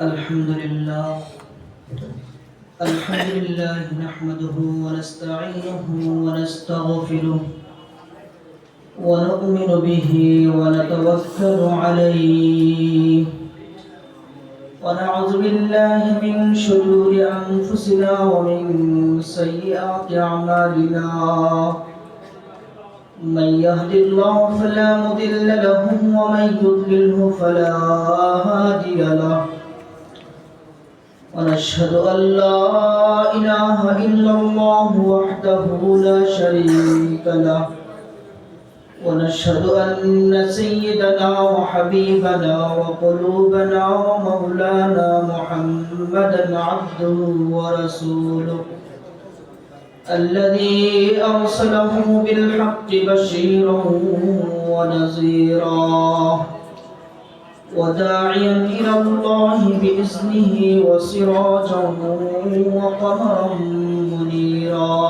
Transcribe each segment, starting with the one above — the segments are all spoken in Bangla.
الحمد لله الحمد لله نحمده ونستعينه ونستغفره ونؤمن به ونتوكل عليه ونعوذ بالله من شرور أنفسنا ومن سيئات أعمالنا من يهد الله فلا مضل له ومن يضلله فلا هادي له ونشهد أن لا إله إلا الله وحده لا شريك له ونشهد أن سيدنا وحبيبنا وقلوبنا ومولانا محمدا عبده ورسوله الذي أرسله بالحق بشيرا ونذيرا وداعيا إلى الله بإذنه وسراجا وقمرا منيرا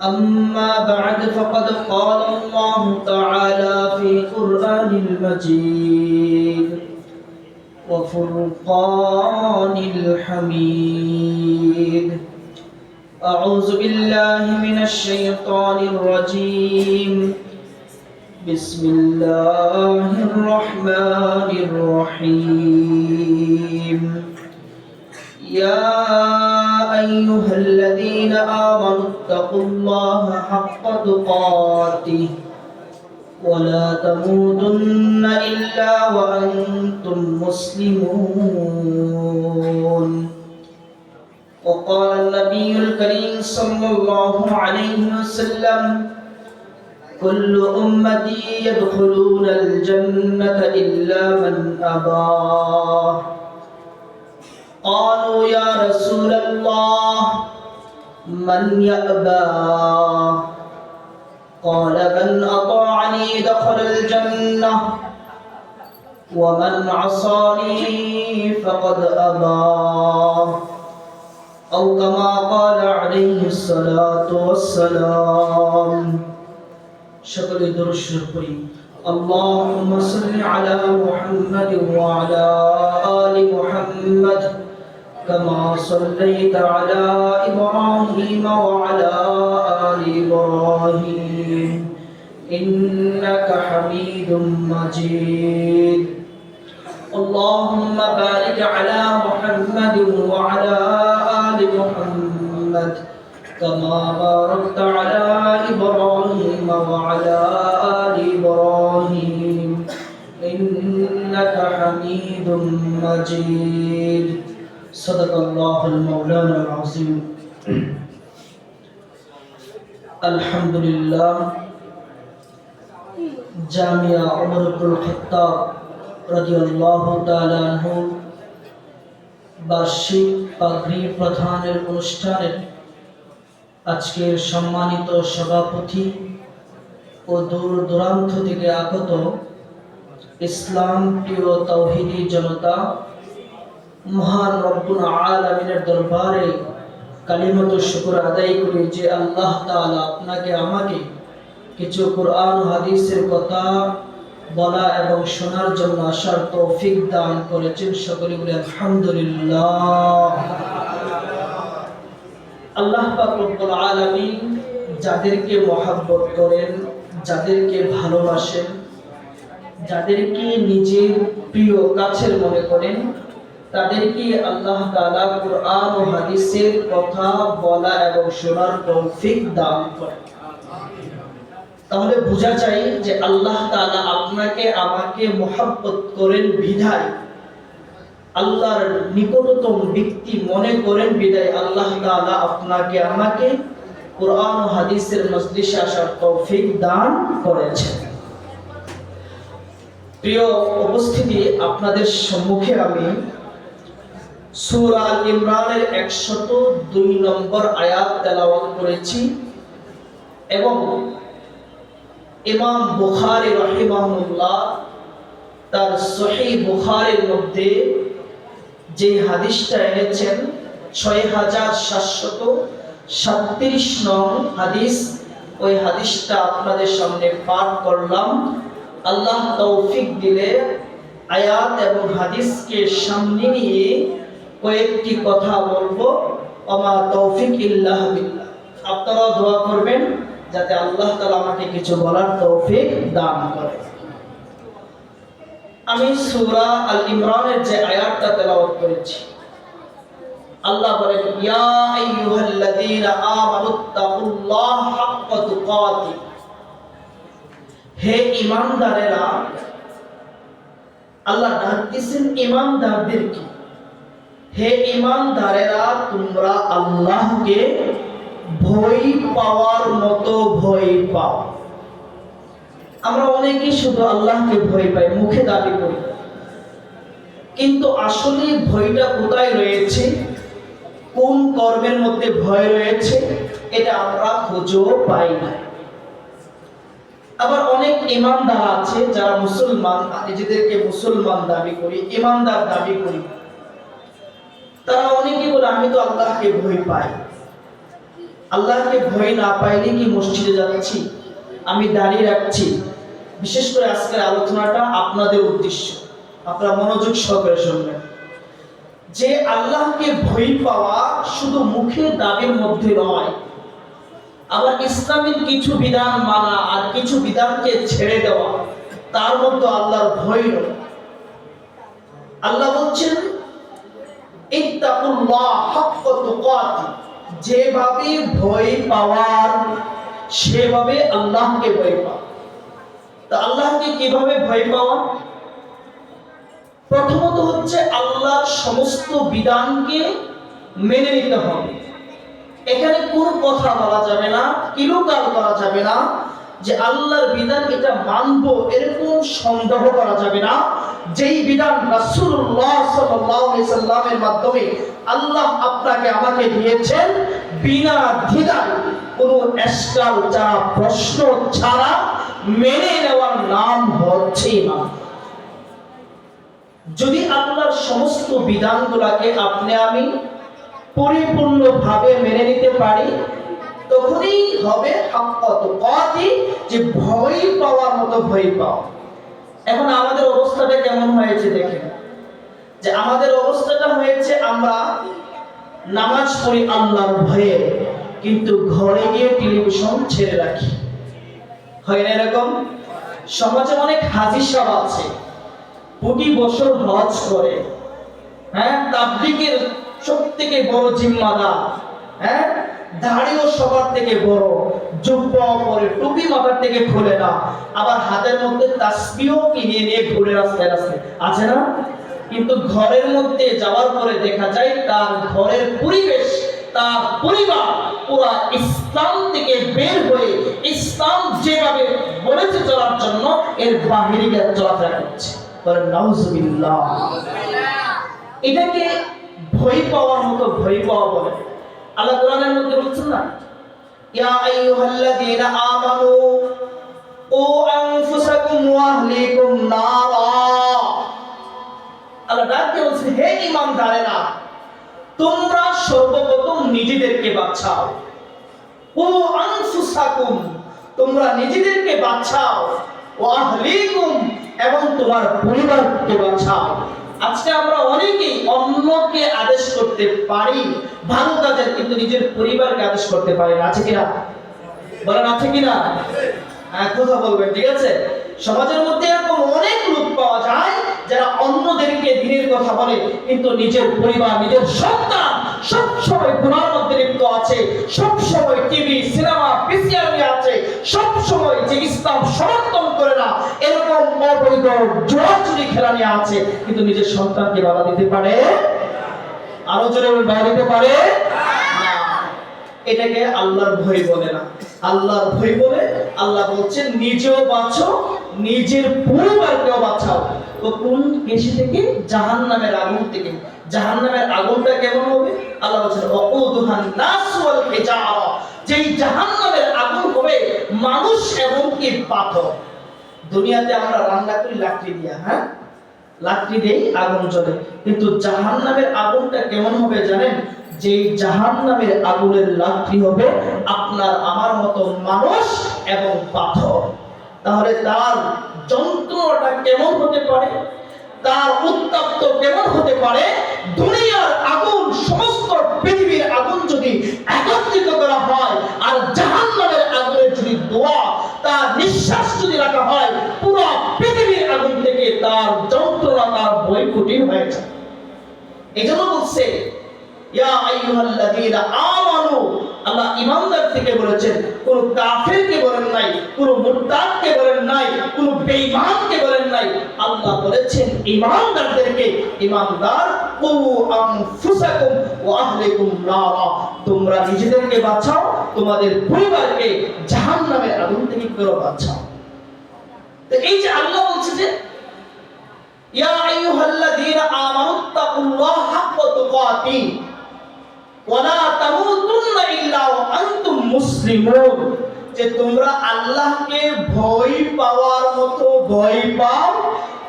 أما بعد فقد قال الله تعالى في القرآن المجيد وفرقان الحميد أعوذ بالله من الشيطان الرجيم بسم الله الرحمن الرحيم يا أيها الذين آمنوا اتقوا الله حق تقاته ولا تموتن إلا وأنتم مسلمون وقال النبي الكريم صلى الله عليه وسلم كل أمتي يدخلون الجنة إلا من أبى قالوا يا رسول الله من يأبى قال من أطاعني دخل الجنة ومن عصاني فقد أبى أو كما قال عليه الصلاة والسلام شكل درش القري اللهم صل على محمد وعلى آل محمد كما صليت على إبراهيم وعلى آل إبراهيم إنك حميد مجيد اللهم بارك على محمد وعلى آل محمد كما باركت على إبراهيم وعلى آل إبراهيم إنك حميد مجيد صدق الله المولانا العظيم الحمد لله জামিয়া ওমর ইবনুল খাত্তাব রাদিয়াল্লাহু তাআলা আনহু বার্ষিক পাগড়ি প্রদানের অনুষ্ঠানের আজকের সম্মানিত সভাপতি ও দূর দূরান্ত থেকে আগত ইসলাম প্রিয় তাওহীদি জনতা, মহান রব্বুল আলামিনের দরবারে কালিমাতু শুকর আদায় করি যে আল্লাহ তাআলা আপনাকে আমাকে কিছু কোরআন হাদিসের কথা বলা এবং শোনার জন্য আসার তৌফিক দান করেছেন। সকলে বলে আলহামদুলিল্লাহ। আল্লাহ পাক রব্বুল আলামিন যাদেরকে মহব্বত করেন, যাদেরকে ভালোবাসেন, যাদেরকে নিজের প্রিয় কাছের মনে করেন, তাদেরকে আল্লাহ তাআলা কোরআন ও হাদিসের কথা বলা এবং শোনার তৌফিক দান করেন। তাহলে বোঝা যায় যে আল্লাহ তাআলা আপনাকে আমাকে মহব্বত করেন বিধায়, আল্লাহর নিকটতম ব্যক্তি মনে করেন বিধায় আল্লাহ তাআলা আপনাকে আমাকে কোরআন ও হাদিসের মজলিসে আসার তৌফিক দান করেছেন। প্রিয় উপস্থিতি, আপনাদের সম্মুখে আমি সূরা আল ইমরানের 102 নম্বর আয়াত তেলাওয়াত করেছি এবং ইমাম বুখারী রাহিমাহুল্লাহ তার সহিহ বুখারীর মধ্যে যে হাদিসটা এনেছেন 6737 নং হাদিস, ওই হাদিসটা আপনাদের সামনে পাঠ করলাম। আল্লাহ তৌফিক দিলে আয়াত এবং হাদিসকে সামনে নিয়ে কয়েকটি কথা বলবো। ওমা তৌফিক ইল্লা বিল্লাহ। আপনারা দোয়া করবেন যাতে আল্লাহ তাআলা আমাকে কিছু বলার তৌফিক দান করে। আমি সূরা আল ইমরানের যে আয়াতটা তেলাওয়াত করেছি, আল্লাহ বলেন ইয়া আইয়ুহাল্লাযীনা আমানুত্তাকুল্লাহ হাক্কা তুকাতিহ। হে ঈমানদারেরা, আল্লাহ ডাক দিয়েছেন ঈমানদারদেরকে, হে ঈমানদারেরা তোমরা আল্লাহকে ভয় পাওয়ার মতো ভয় পাও। আমরা অনেকেই শুধু আল্লাহকে ভয় পাই, মুখে দাবি করি, কিন্তু আসলে ভয়টা কোথায় রয়েছে, কোন কর্মের মধ্যে ভয় রয়েছে, এটা আমরা খুঁজেও পাই না। আবার অনেক ঈমানদার আছে যারা মুসলমান, নিজেদেরকে মুসলমান দাবি করি, ঈমানদার দাবি করি, তারা অনেকেই বলে আমি তো আল্লাহকে ভয় পাই। আল্লাহকে ভয় না পাইলে কি মসজিদে যাচ্ছি, আমি দাঁড়িয়ে রাখছি? বিশেষ করে আজকের আলোচনাটা আপনাদের উদ্দেশ্য, আপনারা মনোযোগ সহকারে শুনবেন যে আল্লাহকে ভয় পাওয়া শুধু মুখে দাবির মধ্যে নয়, আবার ইসলামের কিছু বিধান মানা আর কিছু বিধানকে ছেড়ে দেওয়া, তার মধ্যে আল্লাহর ভয় নয়। আল্লাহ বলছেন ইত্তাকুল্লাহ হাক্কা তুকাতিহ, যেভাবে ভয় পাওয়ার সেভাবে আল্লাহকে ভয় পাওয়া। তা আল্লাহকে কিভাবে ভয় পাওয়া? প্রথমত হচ্ছে আল্লাহর সমস্ত বিধানকে মেনে নিতে হবে। এখানে কোনো কথা বলা যাবে না, কিলুকাল করা যাবে না যে আল্লাহর বিধান এটা মানবো, এরকম সন্দেহ করা যাবে না। যেই বিধান রাসূলুল্লাহ সাল্লাল্লাহু আলাইহি সাল্লামের মাধ্যমে আল্লাহ আপনাকে আমাকে দিয়েছেন, বিনা দ্বিধায় কোনো এশকাল ছাড়া, প্রশ্ন ছাড়া মেনে নেওয়ার নাম হচ্ছে ইমান। যদি আল্লাহর সমস্ত বিধানগুলোকে আপনি আমি পরিপূর্ণভাবে মেনে নিতে পারি, তখনই হবে হাক্কা তুকাতিহ, যে ভয় পাওয়ার মতো ভয় পাওয়া। এখন আমাদের অবস্থাটা কেমন হয়েছে দেখেন, যে আমাদের অবস্থাটা হয়েছে আমরা নামাজ পড়ি আল্লাহর ভয়ে, কিন্তু ঘরে গিয়ে টেলিভিশন ছেড়ে রাখি। হয় না এরকম? সমাজে অনেক হাজী সাহেব আছে, প্রতি বছর হজ করে, তাবলীগের সবথেকে বড় জিম্মাদার, দাড়িও সবার থেকে বড়, জুব্বা পরে, টুপি মাথার থেকে খুলে না, আবার হাতের মধ্যে তাসবিহও কিনে নিয়ে ঘুরে রাস্তায় রাস্তায়, আছে না? কিন্তু ঘরের মধ্যে যাওয়ার পরে দেখা যায় তার ঘরের পরিবেশ, তার পরিবার পুরা ইসলাম থেকে বের হয়ে ইসলাম যেভাবে বলেছে চলার জন্য এর বাহিরে গিয়ে চলাফেরা করছে। বলেন নাউজুবিল্লাহ। এটাকে ভয় পাওয়ার মতো ভয় পাওয়া বলে। আল্লাহ কোরআনের মধ্যে বলছেন না, ইয়া আইয়ুহাল্লাযীনা আমানু ও আনফুসাকুম ওয়া আহলিকুম নারা। আল্লাহ ডাক দিয়ে বলছেন হে ঈমানদারেরা, তোমরা সর্বপ্রথম নিজেদেরকে বাঁচাও। ও আনফুসাকুম, তোমরা নিজেদেরকে বাঁচাও, ওয়া আহলিকুম, এবং তোমার পরিবারকে বাঁচাও। আজকে আমরা অনেকেই অন্যকে আদেশ করতে পারি ভালো কাজের, কিন্তু নিজের পরিবারকে আদেশ করতে পারি না। আছে কিনা? বলেন আছে কিনা? কথা বলবেন, ঠিক আছে? সমাজের মধ্যে এরকম অনেক লোক পাওয়া যায় যারা অন্যদেরকে দিনের কথা বলে, কিন্তু নিজের পরিবার, নিজের সন্তান সব সময় গুনার মধ্যে লিপ্ত আছে, সব সময় টিভি, সিনেমা, পিসিআর নিয়ে আছে, সব সময় যে ইসলাম সমর্থন করে না এরকম অবৈধ জুয়াচুরি খেলা নিয়ে আছে, কিন্তু নিজের সন্তানকে বাধা দিতে পারে? আরো জোরে বাধা দিতে পারে না। এটাকে আল্লাহর ভয় বলে না। আল্লাহর ভয় বলে আল্লাহ বলছেন নিজেও বাঁচো, নিজের পরিবারকেও বাঁচাও। তো কোন কেশি থেকে? জাহান্নামের আগুন থেকে। জাহান্নামের আগুনটা কেমন হবে? আল্লাহ বলছেন ওয়াকুদুহান নাস ওয়াল হিজারা, যেই জাহান্নামের আগুন হবে মানুষ এবং কি পাথর। দুনিয়াতে আমরা রান্না করি লাকড়ি দিয়া, লাকড়ি দিয়েই আগুন জ্বলে, কিন্তু জাহান্নামের আগুনটা কেমন হবে জানেন? যে জাহান্নামের আগুনের লাকড়ি হবে আপনার আমার মতো মানুষ এবং পাথর। তাহলে তার যন্ত্রণাটা কেমন হতে পারে? তার উত্তপ্ত কেমন হতে পারে? দুনিয়ার আগুন, সমস্ত পৃথিবীর আগুন যদি একত্রিত করা হয় আর জাহান্নামের আগুনের যদি দোয়া, তার নিঃশ্বাস যদি রাখা হয়, পুরো পৃথিবীর আগুন থেকে তার যন্ত্রণা, তার বৈকুটি হয়ে যায়। এজন্য বলছে ইয়া আইয়ুহাল্লাযীনা আমানু, আল্লাহ ঈমানদার থেকে বলেছেন, কোন কাফিরকে বলেন নাই, কোন মুরতাদকে বলেন নাই, কোন বেঈমানকে বলেন নাই। আল্লাহ বলেছেন ঈমানদারদেরকে, ঈমানদার কু আনফুসাকুম ওয়া আহলিকুম নারা, তোমরা নিজেদেরকে বাঁচাও, তোমাদের পরিবারকে জাহান্নামের আগুন থেকে করে বাঁচাও। তো এই যে আল্লাহ বলছে যে ইয়া আইয়ুহাল্লাযীনা আমানুত্তাকুল্লাহা হাক্কা তুকাতিহি ওয়ালা তামুতুন্না ইল্লা ওয়া আনতুম মুসলিমুন, যে তোমরা আল্লাহকে ভয় পাওয়ার মতো ভয় পাও,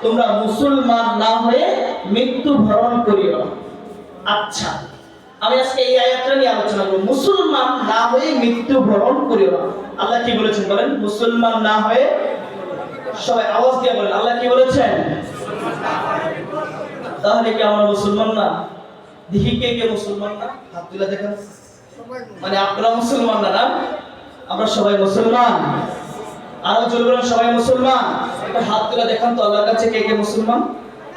তোমরা মুসলমান না হয়ে মৃত্যুবরণ করিও না। আচ্ছা, আমি আজকে এই আয়াতটা নিয়ে আলোচনা করব। মুসলমান না হয়ে মৃত্যুবরণ করিও না, আল্লাহ কি বলেছেন বলেন? মুসলমান না হয়ে, সবাই আওয়াজ দিয়ে বলেন, আল্লাহ কি বলেছেন? তাহলে কি আমরা মুসলমান না? দেখি কে কে মুসলমান না, হাত তুলে দেখেন। মানে আপনারা মুসলমান না? না, আমরা সবাই মুসলমান। আরো জোরে বলেন, সবাই মুসলমান। একটা হাত তুলে দেখান তো আল্লাহর কাছে কে কে মুসলমান।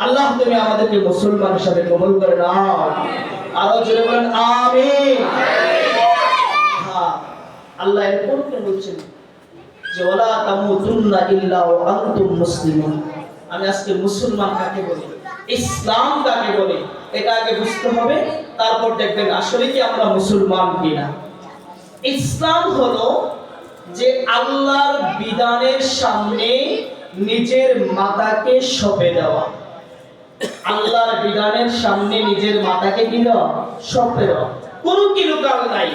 আল্লাহ তুমি আমাদেরকে মুসলমান হিসেবে কবুল করে নাও। আরো জোরে বলেন আমিন। হ্যাঁ, আল্লাহ এরপর কে বলছেন যে ওয়ালা তামুতুন্না ইল্লা ওয়া আনতুম মুসলিমুন। আমি আজকে মুসলমান কাকে বলি, ইসলাম কাকে বলে, এটা আগে বুঝতে হবে, তারপর দেখবেন আসলে কি আমরা মুসলমান কিনা। ইসলাম হলো যে আল্লাহর বিধানের সামনে নিজের মাথাকে সঁপে দেওয়া। আল্লাহর বিধানের সামনে নিজের মাথাকে কি দেওয়া? সঁপে দেওয়া, কোনো কিলুকাল নাই।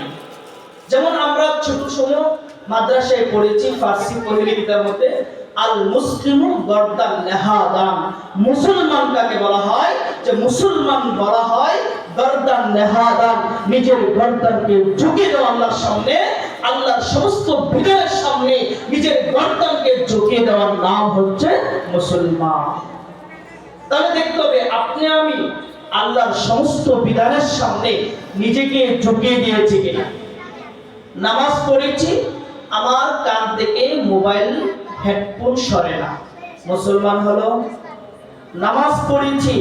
যেমন আমরা ছোট সময় মাদ্রাসায় পড়েছি, ফার্সি পরিলিপিটার মধ্যে আল মুসলিমু গর্দান নেহাদান, মুসলমান কাকে বলা হয়? যে মুসলমান বলা হয় গর্দান নেহাদান, নিজের গর্দানকে ঝুঁকিয়ে দেওয়া আল্লাহর সামনে, আল্লাহর সমস্ত বিধানের সামনে নিজের গর্দানকে ঝুঁকিয়ে দেওয়ার নাম হচ্ছে মুসলমান। তাহলে দেখতে হবে আপনি আমি আল্লাহর সমস্ত বিধানের সামনে নিজেকে ঝুঁকিয়ে দিয়েছি কিনা। নামাজ পড়েছি, আমার কান থেকে মোবাইল হেডফোন সরে না, মুসলমান হলো। নামাজ পড়েছি,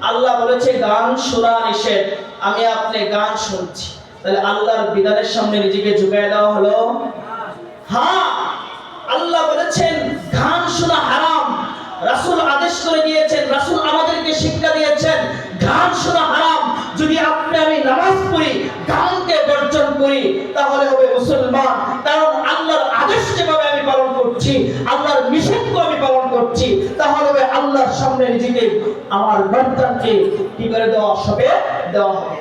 আল্লাহ বলেছে গান শোনা নিষেধ, আমি আপনি গান শুনছি, তাহলে আল্লাহর বিধানের সামনে নিজেকে ঝুঁকিয়ে দেওয়া হলো। হ্যাঁ, আল্লাহ বলেছেন গান শোনা হারাম, রাসূল আদেশ করে দিয়েছেন, রাসূল আমাদেরকে শিক্ষা দিয়েছেন গান শোনা হারাম। যদি আপনি আমি নামাজ পড়ি, গানকে বর্জন করি, তাহলে হবে মুসলমান। কারণ আল্লাহর আদেশ যেভাবে আমি পালন করছি, আল্লাহর নিষেধকে আমি পালন করছি, তাহলে হবে আল্লাহর সামনে নিজেকে, আমার গর্দানকে কি করে দেওয়া হবে? দেওয়া হবে।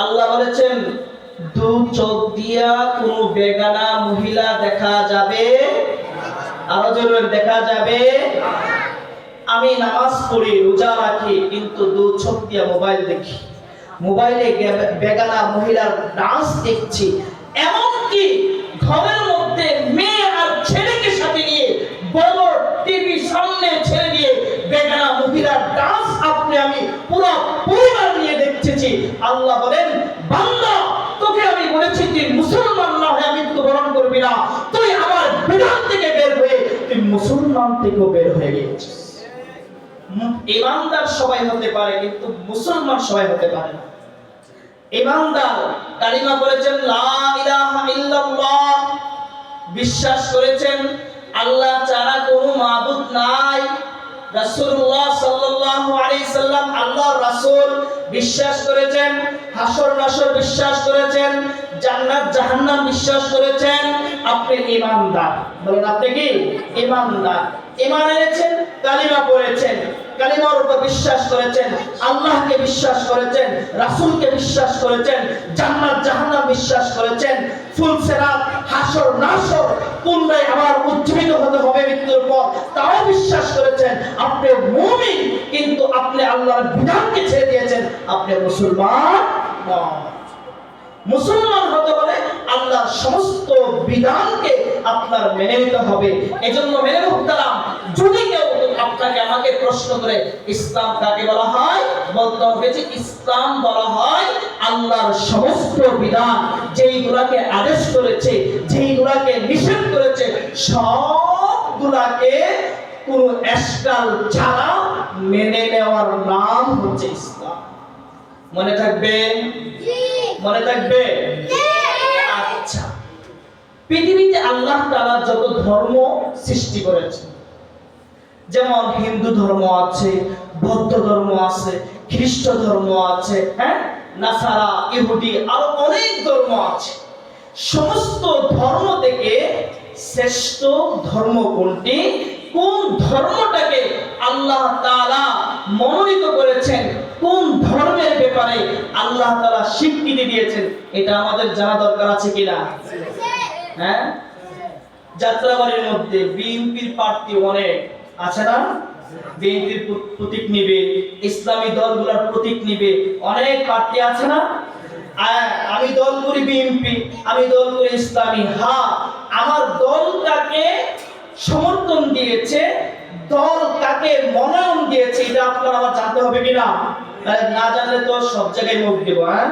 আল্লাহ বলেছেন দু চোখ দিয়া কোনো বেগানা মহিলা দেখা যাবে, আরো জোরে দেখা যাবে। আমি নামাজ পড়ি, রোজা রাখি, কিন্তু দু চোখ দিয়া মোবাইল দেখি, মোবাইলে বেগানা মহিলার ডান্স দেখছি, এমনকি ঘরের মধ্যে মেয়ে আর ছেলেকে সাথে নিয়ে বড় টিভি সামনে ছেড়ে দিয়ে বেগানা মহিলার ডান্স আপনি আমি পুরো পরিবার নিয়ে দেখতেছি। আল্লাহ বলেন বান্দা, তোকে আমি বলেছি তুই মুসলমান না হয়ে মৃত্যুবরণ করবি না, তুই আমার বিধান থেকে বের হয়ে তুই মুসলমান থেকেও বের হয়ে গিয়েছিস। ঈমানদার সবাই হতে পারে, কিন্তু মুসলমান সবাই হতে পারে না। ঈমানদার কালিমা পড়েছেন লা ইলাহা ইল্লাল্লাহ, বিশ্বাস করেছেন আল্লাহ ছাড়া কোনো মাবুদ নাই, রাসূলুল্লাহ সাল্লাল্লাহু আলাইহি সাল্লাম আল্লাহর রাসূল, বিশ্বাস করেছেন হাসর নাসর, বিশ্বাস করেছেন জান্নাত জাহান্নাম, বিশ্বাস করেছেন, আপনি ঈমানদার। বলেন আপনি কি ঈমানদার? ঈমান এনেছেন, কালিমা পড়েছেন, কালিমার উপর বিশ্বাস করেছেন, আল্লাহকে বিশ্বাস করেছেন, রাসূলকে বিশ্বাস করেছেন, জান্নাত জাহান্নাম বিশ্বাস করেছেন, ফুলসিরাত হাসর নাসর কোনটাই আবার উজ্জীবিত হতে হবে মৃত্যুর পর, তাও বিশ্বাস করেছেন, আপনি মুমিন। কিন্তু আপনি আল্লাহর বিধানকে ছেড়ে দিয়েছেন, আপনি মুসলমান নন। মুসলমান হতে হলে আল্লাহর সমস্ত বিধানকে আপনার মেনে নিতে হবে। এজন্য মেনে নিতে যদি কেউ আপনার আপনাকে আমাকে প্রশ্ন করে ইসলাম কাকে বলা হয়, বলতে হবে যে ইসলাম বলা হয় আল্লাহর সমস্ত বিধান, যেইগুলাকে আদেশ করেছে, যেইগুলাকে নিষেধ করেছে, সবগুলাকে কোনো এশকাল ছাড়া মেনে নেওয়ার নাম হচ্ছে ইসলাম। মনে থাকবে? মনে থাকবে? আচ্ছা, পৃথিবীতে আল্লাহ তাআলা যত ধর্ম সৃষ্টি করেছেন, যেমন হিন্দু ধর্ম আছে, বৌদ্ধ ধর্ম আছে, খ্রিস্ট ধর্ম আছে, হ্যাঁ, নাসারা, ইহুদি, আরো অনেক ধর্ম আছে। সমস্ত ধর্ম থেকে শ্রেষ্ঠ ধর্ম কোনটি? কোন ধর্মটাকে আল্লাহ তাআলা মনোনীত করেছেন, কোন ধর্মের ব্যাপারে আল্লাহ তাআলা স্বীকৃতি দিয়েছেন, এটা আমাদের জানা দরকার আছে কিনা? হ্যাঁ, যাত্রাবাড়ির মধ্যে বিএনপির প্রার্থী অনেক আছে না? বিএনপির প্রতীক নিবে, ইসলামী দলগুলোর প্রতীক নিবে, অনেক প্রার্থী আছে না? আমি দল করি বিএনপি, আমি দল করি ইসলামী। হ্যাঁ, আমার দলটাকে সমর্থন দিয়েছে, দল কাকে মনোনয়ন দিয়েছে, এটা আপনার আমার জানতে হবে কিনা? না জানলে তো সব জায়গায় মুখ দেব। হ্যাঁ,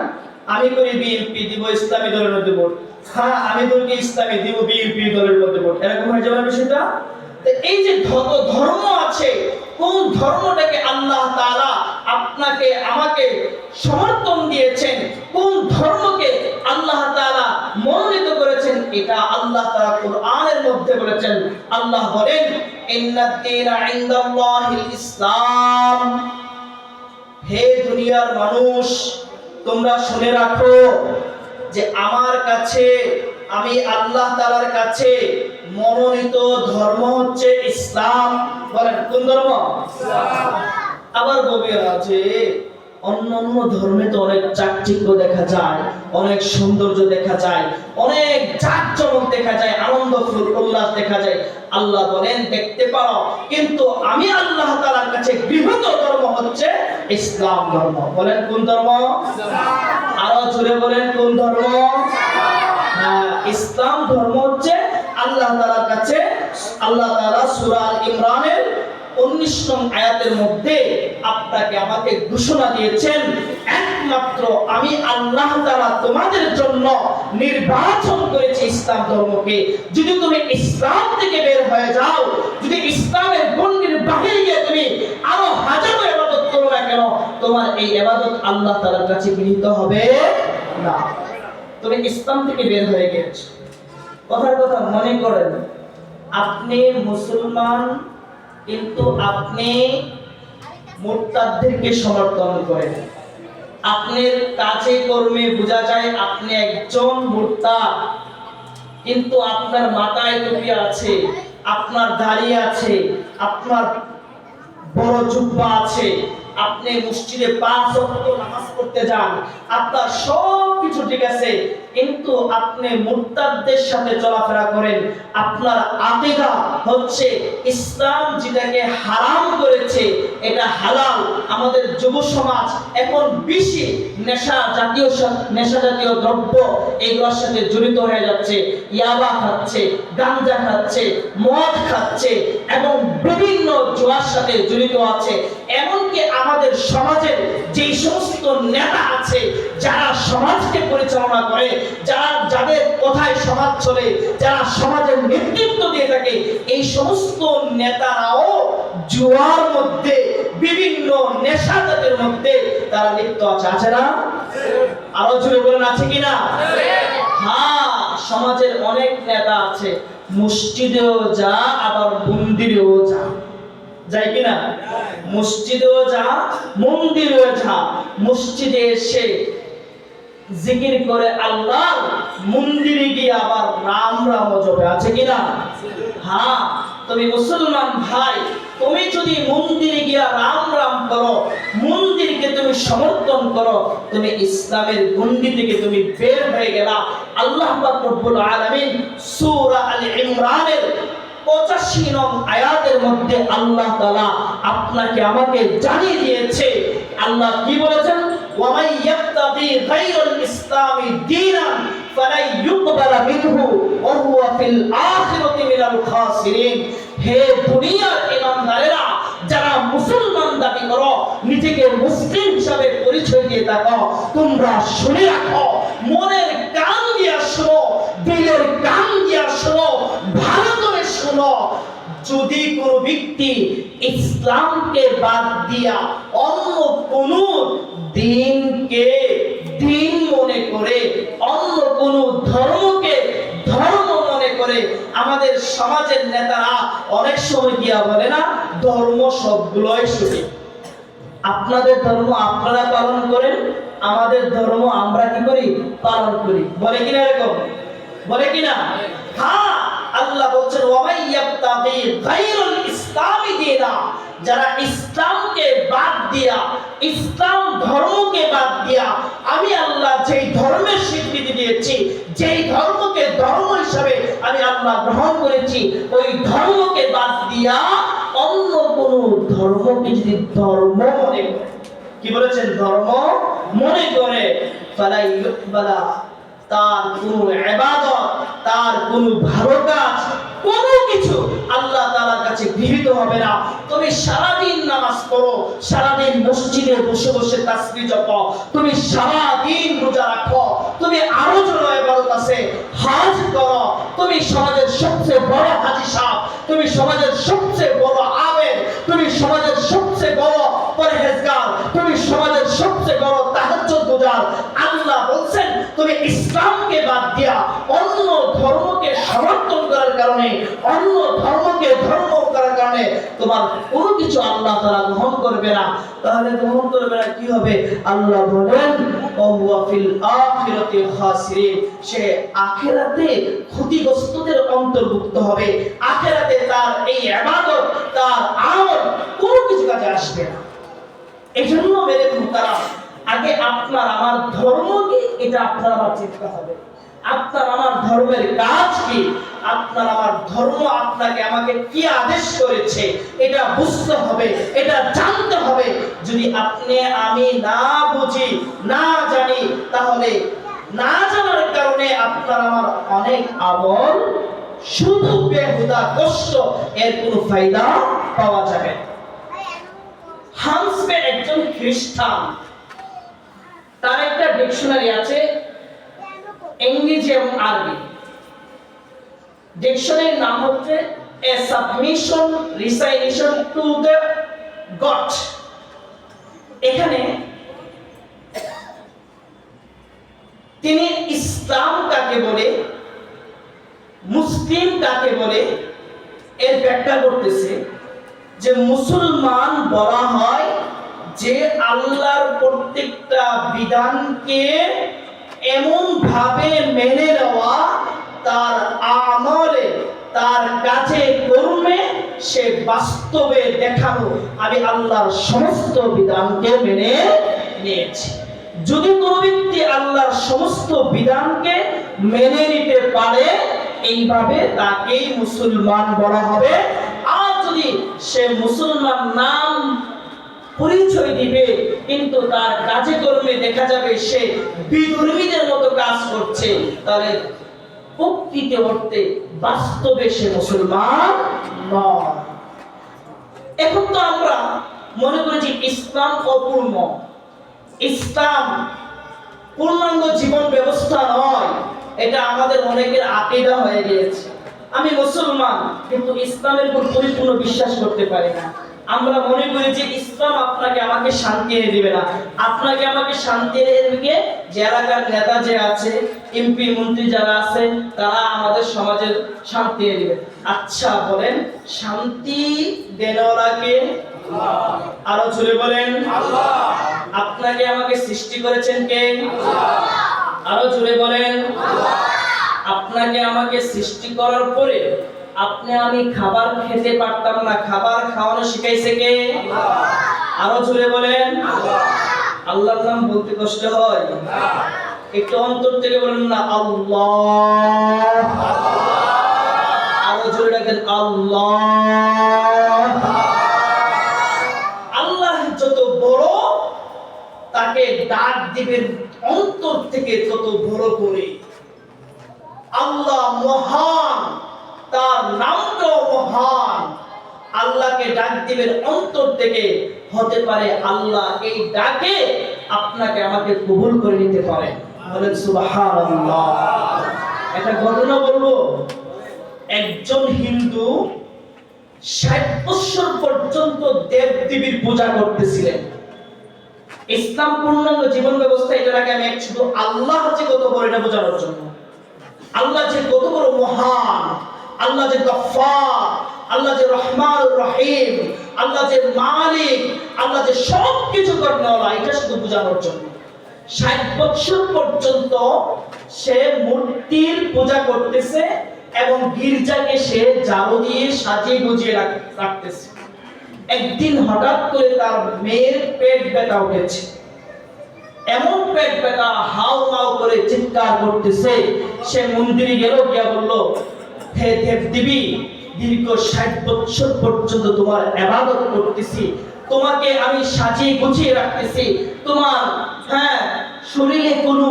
আমি করি বিএনপি, দিব ইসলামী দলের মধ্যে ভোট। হ্যাঁ, আমি করি ইসলামী, দিব বিএনপি দলের মধ্যে ভোট। এরকম হয়ে যাবে বিষয়টা। এই যে ধর্ম আছে, কোন ধর্মটাকে আল্লাহ তাআলা আপনাকে আমাকে সমর্থন দিয়েছেন, কোন ধর্মকে আল্লাহ তাআলা মনোনীত করেছেন, এটা আল্লাহ তাআলা কোরআনের মধ্যে বলেছেন। আল্লাহ বলেন, ইন্নাদ-দীনা ইনদাল্লাহিল ইসলাম। হে দুনিয়ার মানুষ, তোমরা শুনে রাখো যে আমার কাছে, আমি আল্লাহ তাআলার কাছে মনোনীত ধর্ম হচ্ছে ইসলাম। বলেন কোন ধর্ম? ইসলাম। আবার বলবে যে অন্যান্য ধর্মে তো অনেক চাকচিক্য দেখা যায়, অনেক সৌন্দর্য দেখা যায়, অনেক জাঁকজমক দেখা যায়, আনন্দ উল্লাস দেখা যায়। আল্লাহ বলেন দেখতে পারো, কিন্তু আমি আল্লাহ তাআলার কাছে বৃহত্তর ধর্ম হচ্ছে ইসলাম ধর্ম। বলেন কোন ধর্ম? ইসলাম। আরো জোরে বলেন কোন ধর্ম? ইসলাম ধর্ম হচ্ছে আল্লাহ তাআলার কাছে। আল্লাহ তাআলা সূরা আল ইমরানের 19 নং আয়াতের মধ্যে আপনাকে আমাকে ঘোষণা দিয়েছেন, একমাত্র আমি আল্লাহ তাআলা তোমাদের জন্য নির্বাচন করেছি ইসলাম ধর্মকে। যদি তুমি ইসলাম থেকে বের হয়ে যাও, যদি ইসলামের গণ্ডির বাইরে গিয়ে তুমি আরো হাজারো ইবাদত করো না কেন, তোমার এই ইবাদত আল্লাহ তাআলার কাছে গৃহীত হবে না। তুমি ইসলাম থেকে বের হয়ে গেছো। কথার কথা মনে করেন, আপনি মুসলমান, কিন্তু আপনি মুরতাদদেরকে সমর্থন করেন। আপনার কাজে কর্মে বোঝা যায় আপনি একজন মুরতাদ, কিন্তু আপনার মাথায় টুপি আছে, আপনার দাড়ি আছে, আপনার বড় জুব্বা আছে, আপনি মসজিদে 5 ওয়াক্ত নামাজ পড়তে যান, আপনার সব কিছু ঠিক আছে, কিন্তু আপনি মুরতাদদের সাথে চলাফেরা করেন। আপনার আকীদা হচ্ছে ইসলাম যেটাকে হারাম করেছে এটা হালাল। আমাদের যুব সমাজ এখন বেশি নেশা জাতীয় দ্রব্য এগুলোর সাথে জড়িত হয়ে যাচ্ছে, ইয়াবা খাচ্ছে, গাঞ্জা খাচ্ছে, মদ খাচ্ছে এবং বিভিন্ন জুয়ার সাথে জড়িত আছে। এমনকি আমাদের সমাজের যে সমস্ত নেতা আছে, যারা সমাজকে পরিচালনা করে, যাদের কথায় সমাজ চলে, যারা সমাজের নেতৃত্ব দিয়ে থাকে, এই সমস্ত নেতারাও জুয়ার মধ্যে, বিভিন্ন নেশা জাতের মধ্যে তারা লিপ্ত আছে। আছে না? আরো জোরে বলেন আছে কিনা? হ্যাঁ, সমাজের অনেক নেতা আছে, মসজিদেও যা আবার মন্দিরেও যা, যায় কিনা? মসজিদেও যা, মন্দিরেও যা। মসজিদে এসে জিকির করে আল্লাহ, মন্দিরে গিয়ে আবার রাম রাম জপে। আছে কিনা? হ্যাঁ, তুমি মুসলমান ভাই, তুমি যদি মন্দিরে গিয়ে রাম রাম করো, মন্দিরকে তুমি সমর্থন করো, তুমি ইসলামের গণ্ডি থেকে তুমি বের হয়ে গেলা। আল্লাহ পাক রব্বুল আলামিন সূরা আল ইমরানের 85 নং আয়াতের মধ্যে আল্লাহ তাআলা আপনাকে আমাকে জানিয়ে দিয়েছে। আল্লাহ কি বলেছেন? ওয়া মান ইয়াবতাগি গায়রাল ইসলামি দীনান ফালাই ইউকবালা মিনহু ওয়া হুয়া ফিল আখিরাতি মিনাল খাসিরিন। হে দুনিয়ার ইমানদারেরা, নিজেকে মুসলিম হিসাবে পরিচয় দিয়ে থাকো, তোমরা শুনে রাখো, মনের কান দিয়ে শোনো, দিলের কান দিয়ে শোনো, ভালো করে শোনো। যদি কোনো ব্যক্তি ইসলামকে বাদ দিয়া অন্য কোন দিনকে দিন মনে করে, অন্য কোন ধর্মকে ধর্ম মনে করে, আমাদের সমাজের নেতারা অনেক সময় গিয়া বলে না, ধর্ম সবগুলোই সঠিক, আপনাদের ধর্ম আপনারা পালন করেন, আমাদের ধর্ম আমরা কি করি, পালন করি, বলে কিনা এরকম, বলে কিনা? হ্যাঁ, আল্লাহ বলছেন ওয়ামাইয়াবতাগি গায়রুল ইসলামি দীনা, যারা ইসলামকে বাদ দিয়া, ইসলাম ধর্মকে বাদ দিয়া, আমি আল্লাহ যেই ধর্মের স্বীকৃতি দিয়েছি, যেই ধর্মকে ধর্ম হিসাবে আমি আল্লাহ গ্রহণ করেছি, ওই ধর্মকে বাদ দিয়া অন্য কোন ধর্মকে যদি ধর্ম মনে করে, কি বলেছেন, ধর্ম মনে করে, ফালা ইউকবালা, তার কোন ইবাদত, তার কোন ভালো কাজ, কোন কিছু আল্লাহ তাআলার কাছে গৃহীত হবে না। তুমি সারাদিন নামাজ পড়ো, সারাদিন মসজিদে বসে বসে তাসবিহ জপো, তুমি সারাদিন রোজা রাখো, তুমি আরো জন ইবাদত আছে, হজ করো, তুমি সমাজের সবচেয়ে বড় হাজী সাহেব, তুমি সমাজের সবচেয়ে বড় আবেদ, তুমি সমাজের সবচেয়ে বড় পরহেজগার, তুমি সমাজের সবচেয়ে বড় তাহাজ্জুদ গুজার। আল্লাহ বলছেন তুমি ইসলামকে বাদ দিয়া অন্য ধর্মকে সমর্থন করার কারণে, অন্য ধর্মকে ধর্ম করার কারণে তোমার কোনো কিছু আল্লাহ তাআলা গ্রহণ করবে না। তাহলে গ্রহণ করবে না কি হবে? আল্লাহ বলেন ওয়া ফিল আখিরাতি খাসিরিন, সে আখিরাতে ক্ষতিগ্রস্তদের অন্তর্ভুক্ত হবে। আখিরাতে তার এই ইবাদত, তার আমল কোনো কিছু কাজে আসবে না। এজন্য মেরে মুহতারাম, আগে আপনার আমার ধর্ম কি, এটা আপনার আমার চিন্তা হবে। আপনার আমার ধর্মের কাজ কি, আপনার আমার ধর্ম আপনাকে আমাকে কি আদেশ করেছে, এটা বুঝতে হবে, এটা জানতে হবে। যদি আপনি আমি না বুঝি, না জানি, তাহলে না জানার কারণে আপনার আমার অনেক আমল শুধু বেহুদা কষ্ট, এর কোনো ফায়দা পাওয়া যাবে না। হান্সবে একজন খ্রিস্টান, তার একটা ডিকশনারি আছে, ইংরেজি এবং আরবি। ডিকশনারির নাম হচ্ছে এ সাবমিশন রিসাইনেশন টু দ্য গড। এখানে তিনি ইসলাম কাকে বলে, মুসলিম কাকে বলে, এর ব্যাখ্যা করতেছে যে মুসলমান বলা হয় যে আল্লাহর প্রত্যেকটা বিধানকে এমন ভাবে মেনে নেওয়া, তার আমলে, তার কাজে কর্মে সে বাস্তবে দেখানো আমি আল্লাহর সমস্ত বিধানকে মেনে নিয়েছি। যদি কোনো ব্যক্তি আল্লাহর সমস্ত বিধানকে মেনে নিতে পারে, এইভাবে তাকেই মুসলমান বলা হবে। আর যদি সে মুসলমান নাম পরিচয় দিবে, কিন্তু তার কাজে কর্মে দেখা যাবে সে বিধর্মীদের মতো কাজ করছে, তাহলে প্রকৃত অর্থে বাস্তবে সে মুসলমান নয়। এখন তো আমরা মনে করি যে ইসলাম অপূর্ণ, ইসলাম পূর্ণাঙ্গ জীবন ব্যবস্থা নয়, এটা আমাদের অনেকের আকীদা হয়ে গিয়েছে। আমি মুসলমান কিন্তু ইসলামের উপর পরিপূর্ণ বিশ্বাস করতে পারি না। আমরা মনে করি যে ইসলাম আপনাকে আমাকে শান্তি এনে দিবে না, আপনাকে আমাকে শান্তি এনে দিবে যে এলাকার নেতা যে আছে, এমপি মন্ত্রী যারা আছে, তারা আমাদের সমাজের শান্তি এনে দিবে। আচ্ছা বলেন, শান্তি দেনওয়ালাকে? আরো জোরে বলেন আল্লাহ। আপনাকে আমাকে সৃষ্টি করেছেন কে? আল্লাহ। আরো জোরে বলেন আল্লাহ। আপনাকে আমাকে সৃষ্টি করার পরে আপনি আমি খাবার খেতে পারতাম না, খাবার খাওয়ানো শিখাইছে কে? আল্লাহ। আরো জোরে বলেন আল্লাহ। আল্লাহর নাম বলতে কষ্ট হয়? একটু অন্তর থেকে বলেন না আল্লাহ। আরো জোরে ডাকেন আল্লাহ। আল্লাহ যত বড়, তাকে ডাক দিবেন অন্তর থেকে তত বড় করে। আল্লাহ মহান, তার নামটাও মহান। আল্লাহকে ডাক দিবেন অন্তর থেকে, হতে পারে আল্লাহ এই ডাকে আপনাকে আমাকে কবুল করে নিতে পারে। বলেন সুবহানাল্লাহ। একটা ঘটনা বলবো। একজন হিন্দু 60 বছর পর্যন্ত দেব-দেবীর পূজা করতেছিলেন। ইসলাম পূর্ণাঙ্গ জীবন ব্যবস্থা, এটার আগে আমি শুধু আল্লাহ যে কত বড় এটা বোঝানোর জন্য, আল্লাহ যে কত বড় মহান, আল্লাহ যে গফফার, আল্লাহ যে রহমানুর রহিম, আল্লাহ যে মালিক, আল্লাহ যে সব কিছু করেনওয়ালা, এটা শুধু বোঝানোর জন্য 60 বছর পর্যন্ত সে মূর্তির পূজা করতেছে এবং গির্জাকে সে ঝাড়ু দিয়ে সাজিয়ে গুজিয়ে রাখতেছে। একদিন হঠাৎ করে তার মেয়ের পেট ব্যথা উঠেছে। এমন পেট ব্যথা, হাউ মাউ করে চিৎকার করতেছে। সে মন্দিরে গেল, গিয়া বলল, হে দেবদেবী, দীর্ঘ 60 বছর পর্যন্ত তোমার ইবাদত করতেছি, তোমাকে আমি সাজিয়ে গুছিয়ে রাখতেছি, তোমার শরীরে কোনো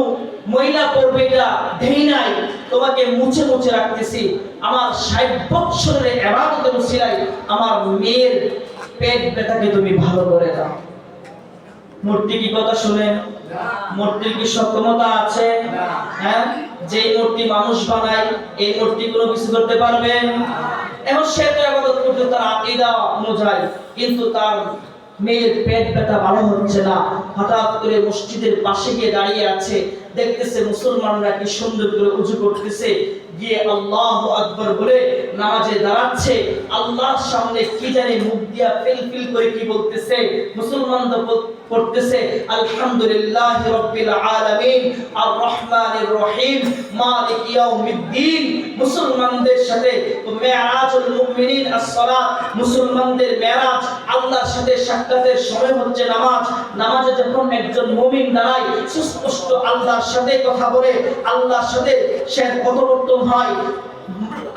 ময়লা পড়বে এটা দেই নাই, তোমাকে মুছে মুছে রাখতেছি, আমার 60 বছরের ইবাদতের উসিলায় আমার মেয়ের পেট ব্যথাকে তুমি ভালো করে দাও। মূর্তি কি কথা শুনে? মূর্তির কি সক্ষমতা আছে? যে মূর্তি মানুষ বানায়, এই মূর্তি কোনো কিছু করতে পারবে? এখন সে তো ইবাদত করতে তার আকীদা অনুযায়ী, কিন্তু তার মেয়ের পেট ব্যথা ভালো হচ্ছে না। হঠাৎ করে মসজিদের পাশে গিয়ে দাঁড়িয়ে আছে, দেখতেছে মুসলমানরা কি সুন্দর করে উযু করতেছে, গিয়ে আল্লাহু আকবার বলে নামাজে দাঁড়াচ্ছে। আল্লাহর সামনে কি জানি মুখ দিয়া ফিল করে কি বলতেছে, মুসলমানরা পড়তেছে আলহামদুলিল্লাহি রাব্বিল আলামিন আর রহমানির রহিম মালিক ইয়াউমিদ্দিন। মুসলমানদের সাথে মেরাজুল মুমিনিন as-সালাত, মুসলমানদের মেরাজ, আল্লাহর সাথে সাক্ষাতের সময় হচ্ছে নামাজ। নামাজে যখন একজন মুমিন দাঁড়ায়, সুস্পষ্ট আল্লাহর সাথে কথা বলে, আল্লাহর সাথে সে কথোপকথন হয়।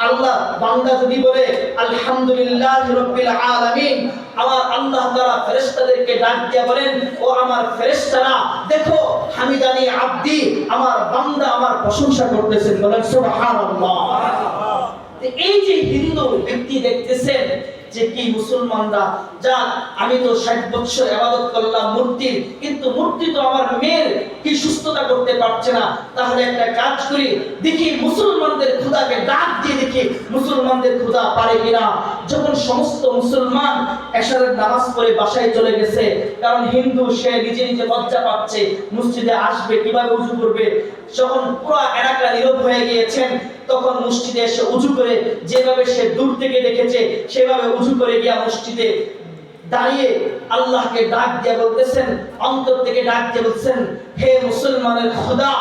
আল্লাহ বান্দা যদি বলে আলহামদুলিল্লাহি রাব্বিল আলামিন, আমার আল্লাহ তাআলা ফেরেশতাদেরকে ডাক দিয়ে বলেন, ও আমার ফেরেশতারা, দেখো হামিদানি আব্দি, আমার বান্দা আমার প্রশংসা করতেছেন। বলেন সুবহানাল্লাহ। এই যে হিন্দু ব্যক্তি দেখতেছেন যে কি মুসলমানরা, যা আমি তো 60 বছর ইবাদত করলাম মূর্তির, কিন্তু মূর্তি তো আমার মেয়ের কি সুস্থতা করতে পারছে না, তাহলে একটা কাজ করি, দেখি মুসলমানদের খোদাকে ডাক দিয়ে দেখি মুসলমানদের খোদা পারে কিনা। যখন সমস্ত মুসলমান এশারের নামাজ পড়ে বাসায় চলে গেছে, কারণ হিন্দু সে নিজে নিজে লজ্জা পাচ্ছে, মসজিদে আসবে কিভাবে উযু করবে, যখন পুরো এলাকা নীরব হয়ে গিয়েছেন, তখন মসজিদে এসে উযু করে যেভাবে সে দূর থেকে দেখেছে সেভাবে উযু করে গিয়া মসজিদে দাঁড়িয়ে আল্লাহকে ডাক দিয়ে বলতেছেন, অন্তর থেকে ডাক দিয়ে বলছেন, হে মুসলমানের খোদা,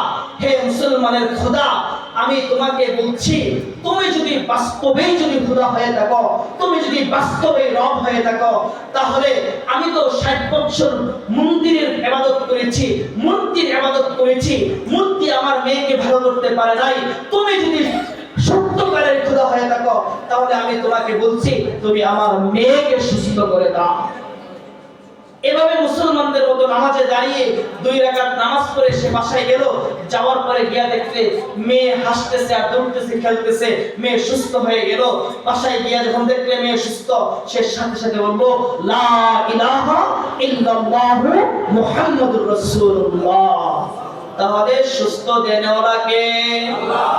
হে মুসলমানের খোদা, আমি তোমাকে বলছি, তুমি যদি বাস্তবেই যদি খোদা হয়ে থাকো, তুমি যদি বাস্তবে রব হয়ে থাকো, তাহলে আমি তো 60 বছর মন্দিরের ইবাদত করেছি, মূর্তির ইবাদত করেছি, মূর্তি আমার মেয়েকে ভালো করতে পারে নাই, তুমি যদি সত্যকারের খোদা হয়ে থাকো, তাহলে আমি তোমাকে বলছি, তুমি আমার মেয়েকে সুস্থ করে দাও। এভাবে মুসলমানদের মতো নামাজে দাঁড়িয়ে 2 রাকাত নামাজ পড়ে সে বাসায় গেল। যাওয়ার পরে গিয়া দেখতে মেয়ে হাসতেছে আর দৌড়তেছে, খেলতেছে, মেয়ে সুস্থ হয়ে গেল। বাসায় গিয়া যখন দেখলে মেয়ে সুস্থ, সে সাথে সাথে বলল, লা ইলাহা ইল্লাল্লাহু মুহাম্মাদুর রাসূলুল্লাহ। তাহলে সুস্থ দেনেওয়ালা কে? আল্লাহ।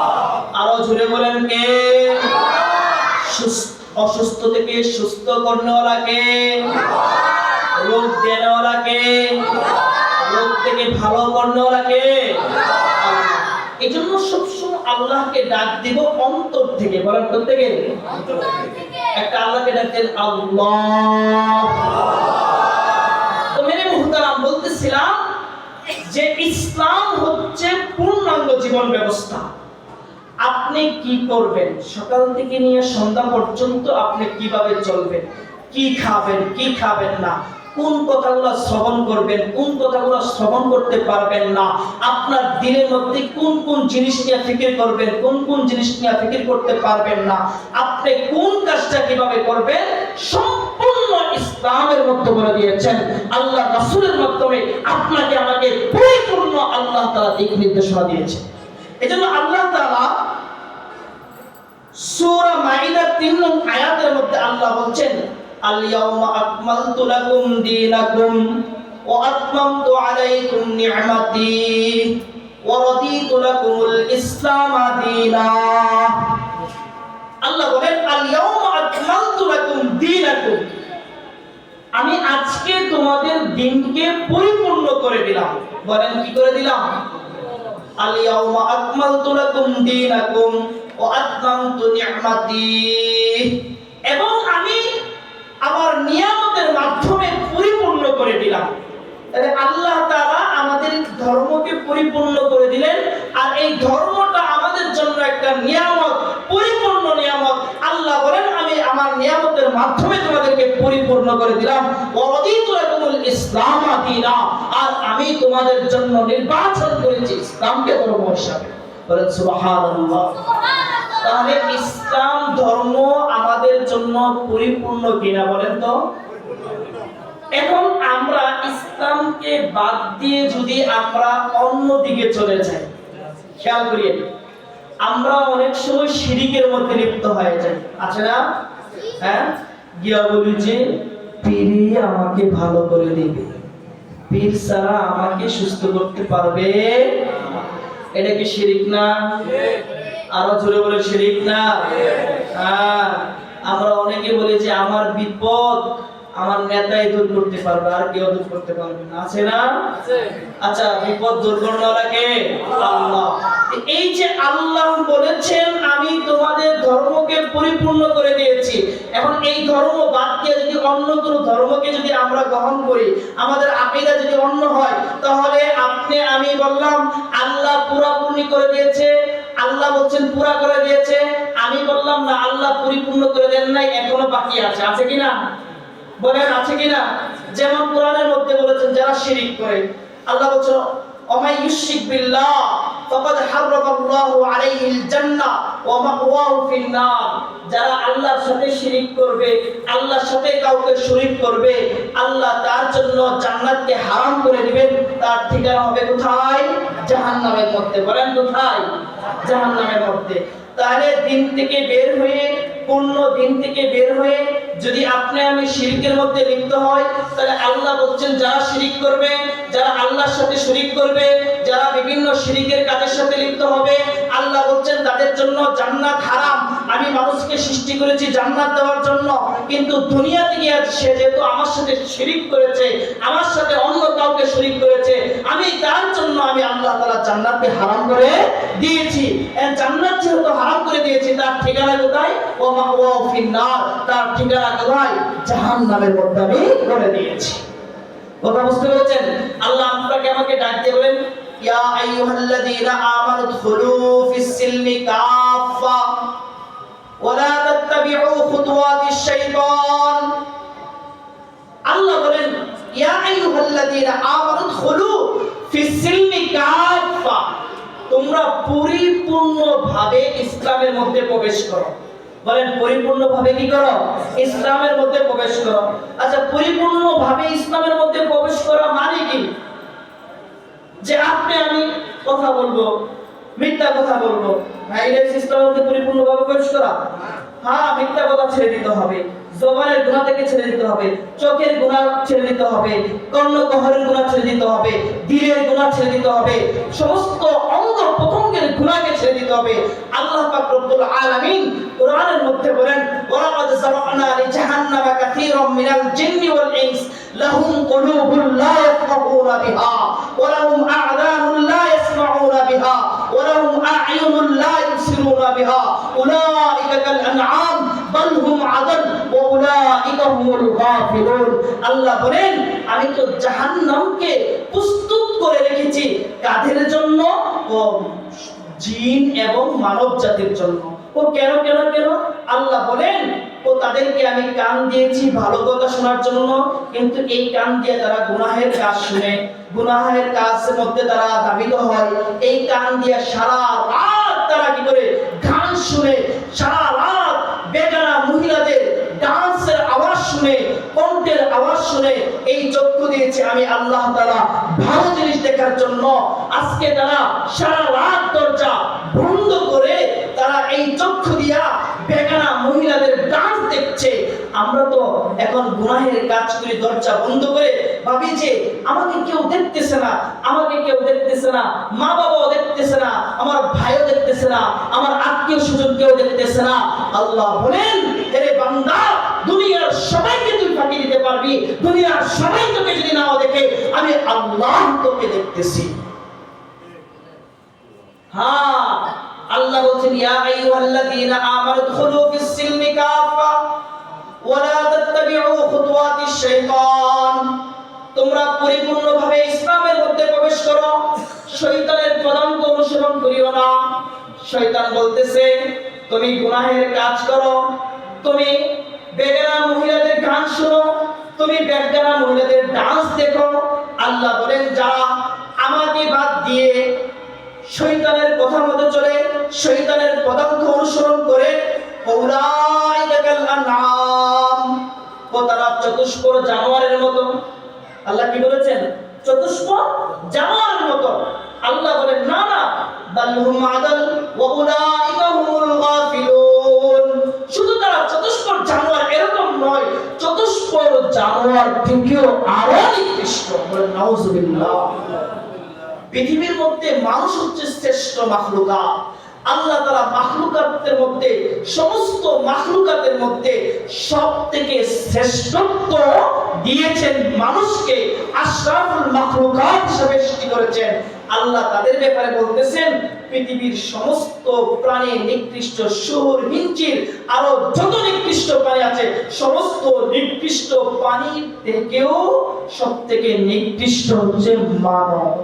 আরো জোরে বলেন কে? আল্লাহ। অসুস্থ থেকে সুস্থ করনেওয়ালা কে? আল্লাহ। রোগ দেনেওয়ালা কে? আল্লাহ। রোগ থেকে ভালো করনেওয়ালা কে? আল্লাহ। এজন্য সবসময় আল্লাহকে ডাক দিব অন্তর থেকে। বলেন করতে গেলে একটা আল্লাহকে ডাকতেন আল্লাহ। তো মেরে মুহতারাম, বলতেছিলাম যে ইসলাম হচ্ছে পূর্ণাঙ্গ জীবন ব্যবস্থা। আপনি কি করবেন, সকাল থেকে নিয়ে সন্ধ্যা পর্যন্ত আপনি কিভাবে চলবেন, কি খাবেন, কি খাবেন না, কোন কথাগুলো শ্রবণ করবেন, কোন কথাগুলো শ্রবণ করতে পারবেন না, আপনার দিলের মধ্যে কোন কোন জিনিস নিয়ে ফিকির করবেন, কোন কোন জিনিস নিয়ে ফিকির করতে পারবেন না, আপনি কোন কাজটা কিভাবে করবেন, সম্পূর্ণ ইসলামের মধ্যে বলে দিয়েছেন। আল্লাহ রাসূলের মাধ্যমে আপনাকে আমাকে পরিপূর্ণ আল্লাহ তাআলা দিক নির্দেশনা দিয়েছেন। এজন্য আল্লাহ তাআলা সূরা মাইদার ৩ নং আয়াতের মধ্যে আল্লাহ বলছেন, আল ইয়াউমা আকমালতু লাকুম দীনাকুম ওয়া আতমামতু আলাইকুম নি'মাতি ওয়া রাদিতু লাকুমুল ইসলাম দীনা। আল্লাহ বলেন, আল ইয়াউমা আকমালতু লাকুম দীনাকুম, আমি আজকে তোমাদের দিনকে পরিপূর্ণ করে দিলাম। বলেন কি করে দিলাম? আল ইয়াউমা আকমালতু লাকুম দীনাকুম ওয়া আতমামতু নি'মাতি, এবং আমি আমার নিয়ামতের মাধ্যমে পরিপূর্ণ করে দিলাম। তাহলে আল্লাহ তাআলা আমাদের ধর্মকে পরিপূর্ণ করে দিলেন, আর এই ধর্মটা আমাদের জন্য একটা নিয়ামত, পরিপূর্ণ নিয়ামত। আল্লাহ বলেন, আমি আমার নিয়ামতের মাধ্যমে তোমাদেরকে পরিপূর্ণ করে দিলাম। ওয়া রাদিতু লাকুমুল ইসলাম দীনা, আর আমি তোমাদের জন্য নির্বাচন করেছি ইসলামকে ধর্ম হিসাবে। বলেন সুবহানাল্লাহ। তাহলে ইসলাম ধর্ম আমাদের জন্য পরিপূর্ণ কিনা বলেন তো? এখন আমরা ইসলামকে বাদ দিয়ে যদি আমরা অন্য দিকে চলে যাই, খেয়াল করিয়ে, আমরা অনেক সময় শিরকের মধ্যে লিপ্ত হয়ে যাই, আছে না? হ্যাঁ, গিয়া বলি যে পীরই আমাকে ভালো করে দিবে, পীর ছাড়া আমাকে সুস্থ করতে পারবে। এটা কি শিরক না? আরো জোরে বলে শিরক না? হ্যাঁ, আমরা অনেকে বলি যে আমার বিপদ আমার নেতাই দূর করতে পারবে, আর কেউ দূর করতে পারবে না, আছে না? আচ্ছা, বিপদ দূর করার কে? আল্লাহ। এই যে আল্লাহ বলেছেন আমি তোমাদের ধর্মকে পরিপূর্ণ করে দিয়েছি, এখন এই ধর্ম বাদ দিয়ে যদি অন্য কোনো ধর্মকে যদি আমরা গ্রহণ করি, আমাদের আকীদা যদি অন্য হয়, তাহলে আপনি আমি বললাম আল্লাহ পুরাপূর্ণ করে দিয়েছে, আল্লাহ বলছেন পুরা করে দিয়েছে, আমি বললাম না আল্লাহ পরিপূর্ণ করে দেন নাই, এখনো বাকি আছে, আছে কিনা? বলেন আছে কিনা? যেমন কোরআনের মধ্যে বলেছেন যারা শিরক করে, আল্লাহ বলেন ওমাই ইউশরিক বিল্লাহ ফাকাদ হারামাল্লাহু আলাইহিল জান্নাহ ওয়া মাওয়াহু ফিন্নার, যারা আল্লাহর সাথে শিরক করবে, আল্লাহর সাথে কাউকে শরীক করবে, আল্লাহ তার জন্য জান্নাতকে হারাম করে দিবেন, তার ঠিকানা হবে কোথায়? জাহান্নামের মধ্যে। বলেন কোথায়? জাহান্নামের মধ্যে। তাহলে দিন থেকে বের হয়ে, পূর্ণ দিন থেকে বের হয়ে যদি আপনি আমি শিরকের মধ্যে লিপ্ত হই, তাহলে আল্লাহ বলছেন যারা শিরক করবে, যারা আল্লাহর সাথে শরীক করবে, যারা বিভিন্ন শিরকের কাজের সাথে লিপ্ত হবে, আল্লাহ বলছেন তাদের জন্য জান্নাত হারাম। আমি মানুষকে সৃষ্টি করেছি জান্নাত দেওয়ার জন্য, কিন্তু দুনিয়াতে গিয়ে সে যেহেতু আমার সাথে শিরক করেছে, আমার সাথে অন্য কাউকে শরীক করেছে, আমি তার জন্য আমি আল্লাহ তাআলা জান্নাতকে হারাম করে দিয়েছি। জান্নাত যেহেতু হারাম করে দিয়েছি, তার ঠিকানা কোথায়? ওয়া মাওয়াহু ফিন্নার, তার ঠিকানা কোথায়? জাহান্নামের মধ্যে আমি করে দিয়েছি। কথা বুঝতে পেরেছেন? আল্লাহ আপনাকে আমাকে ডাক দিয়ে বলেন, ইয়া আইয়ুহাল্লাযীনা আমানু দুখুলু ফিস সিলমি কাফা ওয়া লা তাত্তাবিউ খুতুওয়াতিশ শাইতান। আল্লাহ বলেন, ইয়া আইয়ুহাল্লাযীনা আমানু দুখুলু ফিস সিলমি কাফা, তোমরা পরিপূর্ণভাবে ইসলামের মধ্যে প্রবেশ করো। বলেন পরিপূর্ণভাবে কি করো? ইসলামের মধ্যে প্রবেশ করো। আচ্ছা, পরিপূর্ণভাবে ইসলামের মধ্যে প্রবেশ করা মানে কি? যে আপনি আমি কথা বলবো, মিথ্যা কথা বলবো, ভাই ইসলামের মধ্যে পরিপূর্ণভাবে প্রবেশ করা? হ্যাঁ, মিথ্যা কথা ছেড়ে দিতে হবে, জবানের গুনাহ থেকে ছেড়ে দিতে হবে, চোখের গুনাহ ছেড়ে দিতে হবে, কর্ণকহরের গুনাহ ছেড়ে দিতে হবে, দিলের গুনাহ ছেড়ে দিতে হবে, সমস্ত অঙ্গ প্রত্যঙ্গের গুনাহকে ছেড়ে দিতে হবে। আল্লাহ পাক রব্বুল আলামিন কোরআনের মধ্যে বলেন, ওয়ালাকাদ যারানা লিজাহান্নামা কাসীরাম মিনাল জিন্নি ওয়াল ইনস লাহুম কুলুবুন লা ইয়াফকাহুনা বিহা ওয়া লাহুম আ'যানুন লা ইয়াসমাউনা বিহা ওয়া লাহুম আ'য়ুনুন লা ইবসিরুনা বিহা উলাইকা কাল আনআম বাল হুম আযাল ওয়া উলাইকা হুমুল গাফিলুন। আল্লাহ বলেন, আমি তো জাহান্নামকে প্রস্তুত করে রেখেছি কাদের জন্য? জিন এবং মানব জাতির জন্য। ও কেন কেন কেন? আল্লাহ বলেন, ও তাদেরকে আমি কান দিয়েছি ভালো কথা শোনার জন্য, কিন্তু এই কান দিয়ে তারা গুনাহের কাজ শুনে, গুনাহের কাজের মধ্যে তারা ধাবিত হয়। এই কান দিয়ে সারা রাত তারা কি করে গান শুনে, সারা রাত বেগানা মহিলাদের ডান্সের আওয়াজ শুনে, কণ্ঠের আওয়াজ শুনে। এই চক্ষু দিয়েছি আমি আল্লাহ তাআলা ভালো জিনিস দেখার জন্য। আজকে তারা সারা রাত দরজা বন্ধ করে তারা এই চক্ষু দিয়া বেগানা মহিলাদের ডান্স দেখছে। আমরা তো এখন গুনাহের কাজ করি দরজা বন্ধ করে, ভাবি যে আমাকে কেউ দেখতেছে না, আমাকে কেউ দেখতেছে না, মা বাবাও দেখতেছে না, আমার ভাইও দেখতেছে না, আমার আত্মীয় স্বজন কেউ দেখতেছে না। আল্লাহ বলেন, হে বান্দা, দুনিয়ার সবাইকে তুই ফাঁকি দিতে পারবি, দুনিয়ার সবাই তোকে যদি নাও দেখে, আমি আল্লাহ তোকে দেখতেছি। হ্যাঁ, আল্লাহ বলেন, ইয়া আইয়ুহাল্লাযীনা আমানু দুখুলু ফিস-সিলমি কাফা ওয়া লা তাত্তাবিউ খুতুওয়াতিশ শাইতান। তোমরা পরিপূর্ণভাবে ইসলামের মধ্যে প্রবেশ করো, শয়তানের পদাঙ্ক অনুসরণ করিও না। শয়তান বলতেছে তুমি গুনাহের কাজ করো, তুমি বেগানা মহিলাদের গান শোনো, তুমি বেগানা মহিলাদের ডান্স দেখো। আল্লাহ বলেন, যারা আমাকে বাদ দিয়ে শয়তানের কথা মতো চলে, শয়তানের পদাঙ্ক অনুসরণ করে, উলাইকা কাল আনআম, ও তারা চতুষ্পদ জানোয়ারের মতো। আল্লাহ কি বলেছেন? চতুষ্পদ জানোয়ারের মতো। আল্লাহ বলেন, না না, বাল হুম আদাল ওয়া উলাইকা হুমুল গাফিলুন। শুধু তারা চতুষ্পদ জানোয়ার এরকম নয়, চতুষ্পদ জানোয়ার থেকেও আরো নিকৃষ্ট। বলেন নাউজুবিল্লাহ। পৃথিবীর মধ্যে মানুষ হচ্ছে শ্রেষ্ঠ মাখলুকাত। আল্লাহ তাআলা মাখলুকাতের মধ্যে, সমস্ত মাখলুকাতের মধ্যে সবথেকে শ্রেষ্ঠত্ব দিয়েছেন মানুষকে, আশরাফুল মাখলুকাত হিসেবে সৃষ্টি করেছেন। আল্লাহ তাদের ব্যাপারে বলতেছেন, পৃথিবীর সমস্ত প্রাণী নিকৃষ্ট, শুয়োর, হিংচির আরো যত নিকৃষ্ট প্রাণী আছে, সমস্ত নিকৃষ্ট প্রাণী থেকেও সবথেকে নিকৃষ্ট হচ্ছে মানব।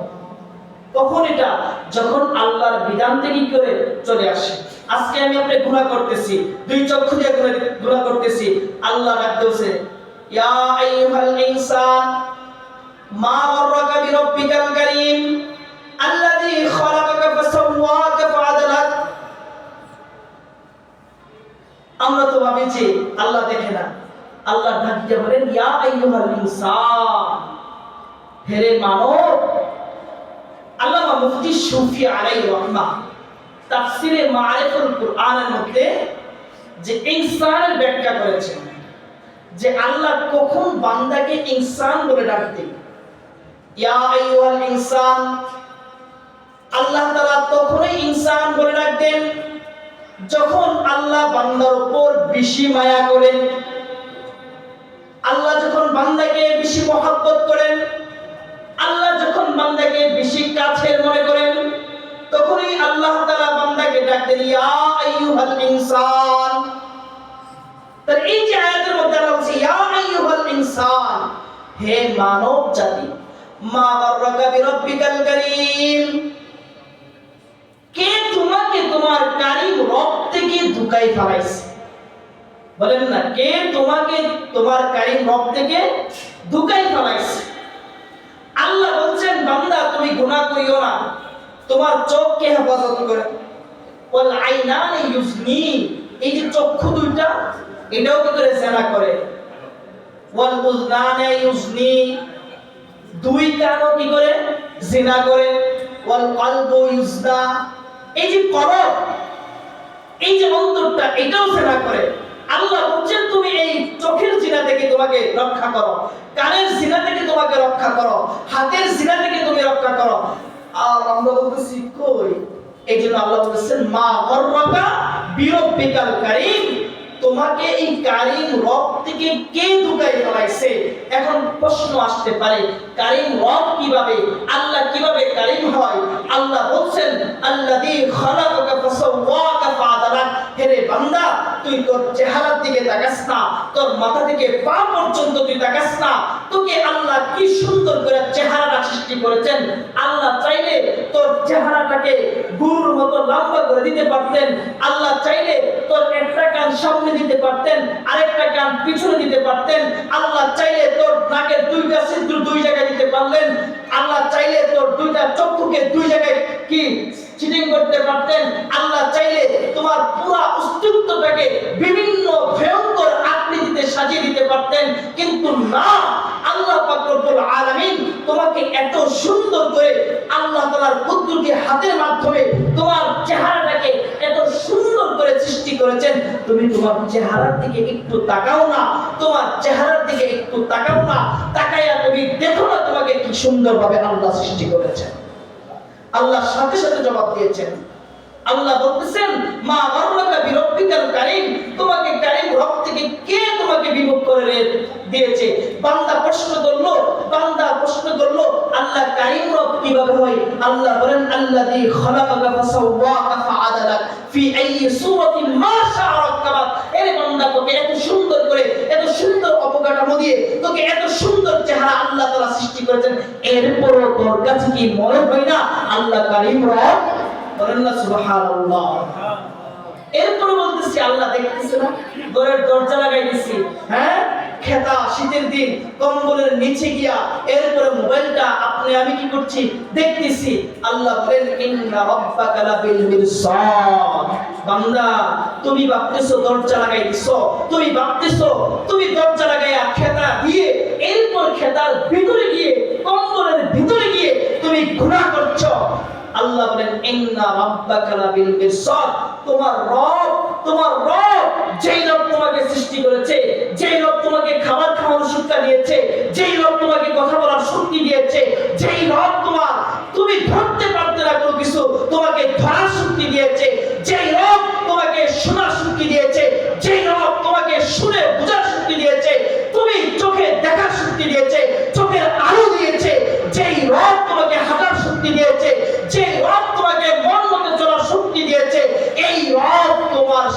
কখন এটা? যখন আল্লাহর বিধান থেকে কি করে চলে আসে। আজকে আমি আপনি গুনাহ করতেছি, দুই চক্ষু দিয়ে গুনাহ করতেছি, আল্লাহ ডাকতেছে, ইয়া আইয়ুহাল ইনসান মা গাররাকা বিরাব্বিকাল কারীম আল্লাযী খালাকাকা ফাসাওয়াকা ফাআদালাক। আমরা তো ভাবি যে আল্লাহ দেখে না। আল্লাহ ডাক দিয়ে বলেন, ইয়া আইয়ুহাল ইনসান, হে মানব। আল্লামা মুফতি শফি আলাইহির রাহমাহ তাফসীরে মারিফুল কুরআনের মধ্যে যে ইনসানের ব্যাখ্যা করেছেন, যে আল্লাহ কখন বান্দাকে ইনসান বলে ডাকতেন। ইয়া আইয়ুহাল ইনসান, আল্লাহ তাআলা তখনই ইনসান বলে ডাকতেন যখন আল্লাহ বান্দার উপর বেশি মায়া করেন, আল্লাহ যখন বান্দাকে বেশি মহব্বত করেন, আল্লাহ যখন বান্দাকে বেশি কাছের মনে করেন, তখনই আল্লাহ তাআলা বান্দাকে ডাকতেন, ইয়া আইয়ুহাল ইনসান। তার এই যে আয়াতের মধ্যে আল্লাহ বলছে, ইয়া আইয়ুহাল ইনসান, হে মানব জাতি, মা গাররাকা বিরাব্বিকাল কারীম, কে তোমাকে তোমার কারীম রব থেকে ধোঁকায় ফেলাইছে? বলেন না, কে তোমাকে তোমার কারীম রব থেকে ধোঁকায় ফেলাইছে? আল্লাহ বলছেন, বান্দা তুমি গুনাহ করিও না, তোমার চোখকে হেফাজত করে। ওয়াল আইনানি ইউজনি, এই যে চক্ষু দুইটা, এটাও কি করে জিনা করে। ওয়াল উযনানি ইউজনি, দুই কানও কি করে জিনা করে। ওয়াল কলবু ইউজনা, এই যে কলব, এই যে অন্তরটা, এটাও জিনা করে। আল্লাহ বলছেন, তুমি এই চোখের জিনা থেকে তোমাকে রক্ষা করো, কানের জিনা থেকে তোমাকে রক্ষা করো, হাতের জিনা থেকে তুমি রক্ষা করো। আর আমরা বলতেছি কই? এই জন্য আল্লাহ বলছেন, মা গাররাকা বিরাব্বিকাল কারীম, তোমাকে এই কারীম রব থেকে কে ধোঁকায় ফেলাইছে? এখন প্রশ্ন আসতে পারে, কারীম রব কিভাবে, আল্লাহ কিভাবে কারীম হয়? আল্লাহ বলছেন, আল্লাযী খালাকাকা ফাসাওয়াকা ফাআদালাক, হে বান্দা, তুই তোর চেহারার দিকে তাকাস না, তোর মাথা থেকে পা পর্যন্ত তুই তাকাস না। তোকে আল্লাহ কি সুন্দর করে চেহারাটা সৃষ্টি করেছেন। আল্লাহ চাইলে তোর চেহারাটাকে গরুর মতো লম্বা করে দিতে পারতেন। আল্লাহ চাইলে তোর একটা কান সামনে দিতে পারতেন, আরেকটা কান পিছনে দিতে পারতেন। আল্লাহ চাইলে তোর নাকের দুইটা ছিদ্র দুই জায়গায় দিতে পারলেন। আল্লাহ চাইলে তোর দুইটা চক্ষুকে দুই জায়গায় কি চিটিং করতে পারতেন। আল্লাহ চাইলে তোমার পুরো অস্তিত্বটাকে বিভিন্ন ভয়ঙ্কর আকৃতিতে সাজিয়ে দিতে পারতেন, কিন্তু না, আল্লাহ পাক রব্বুল আলামিন তোমাকে এত সুন্দর করে আল্লাহ তাআলার কুদরতি হাতের মাধ্যমে তোমার চেহারাটাকে এত সুন্দর সৃষ্টি করেছেন, তুমি তোমার চেহারার দিকে একটু তাকাও না, তোমার চেহারার দিকে একটু তাকাও না, তাকাইয়া তুমি দেখো না তোমাকে কি সুন্দরভাবে আল্লাহ সৃষ্টি করেছেন। আল্লাহ সাথে সাথে জবাব দিয়েছেন। আল্লাহ বলতেছেন, মা গররাকা বিরব্বিকাল কারীম, তোমাকে কারীম রব থেকে কে তোমাকে বিমুখ করে দিয়েছে? বান্দা প্রশ্ন করলো আল্লাহ কারীম রব কিভাবে হয়? আল্লাহ বলেন, আল্লাযী খালাকাকা ফাসাওয়াকা ফাআদালাক ফি আইয়ি সূরাতিন মা শাআ রাক্কাবাক। এর বান্দা, তোকে এত সুন্দর করে, এত সুন্দর অবকাঠামো দিয়ে, তোকে এত সুন্দর চেহারা আল্লাহ তাআলা সৃষ্টি করেছেন, এরপরও তোর কাছে কি মনে হয় না আল্লাহ কারীম রব? বলেন না সুবহানাল্লাহ। এরপরে বলতেছি, আল্লাহ দেখতেছে না? ঘরের দরজা লাগাই দিছি, হ্যাঁ, খেতা শীতের দিন কম্বলের নিচে গিয়া এরপরে মোবাইলটা আপনি আমি কি করছি, দেখতেছি। আল্লাহ বলেন, ইন্না রাব্বাকা লাবিল মিরসাদ। বান্দা, তুমি ভাবতেছো দরজা লাগাই দিছো, তুমি ভাবতেছো তুমি দরজা লাগাইয়া খেতা দিয়ে এরপর খেতার ভিতরে গিয়ে, কম্বলের ভিতরে গিয়ে তুমি গুনাহ করছো। আল্লাহ বলেন, ইন্না রাব্বাকা লাবিল মিরসাদ। তোমার রব যেই রব তোমাকে সৃষ্টি করেছে, যেই রব তোমাকে খাবার খাওয়ার শিক্ষা দিয়েছে, যেই রব তোমাকে কথা বলার শক্তি দিয়েছে, যেই রব তুমি ধরতে পারতে না কোনো কিছু, তোমাকে ধরার শক্তি দিয়েছে, যেই রব তোমাকে শোনার শক্তি দিয়েছে, যেই রব তোমাকে শুনে বোঝার শক্তি দিয়েছে, তুমি চোখে দেখার শক্তি দিয়েছে, চোখের আলো দিয়েছে, যেই রব তোমাকে হাঁটার শক্তি দিয়েছে, যে রব তোমাকে মন মতো চলার শক্তি দিয়েছে, এই রব তোমার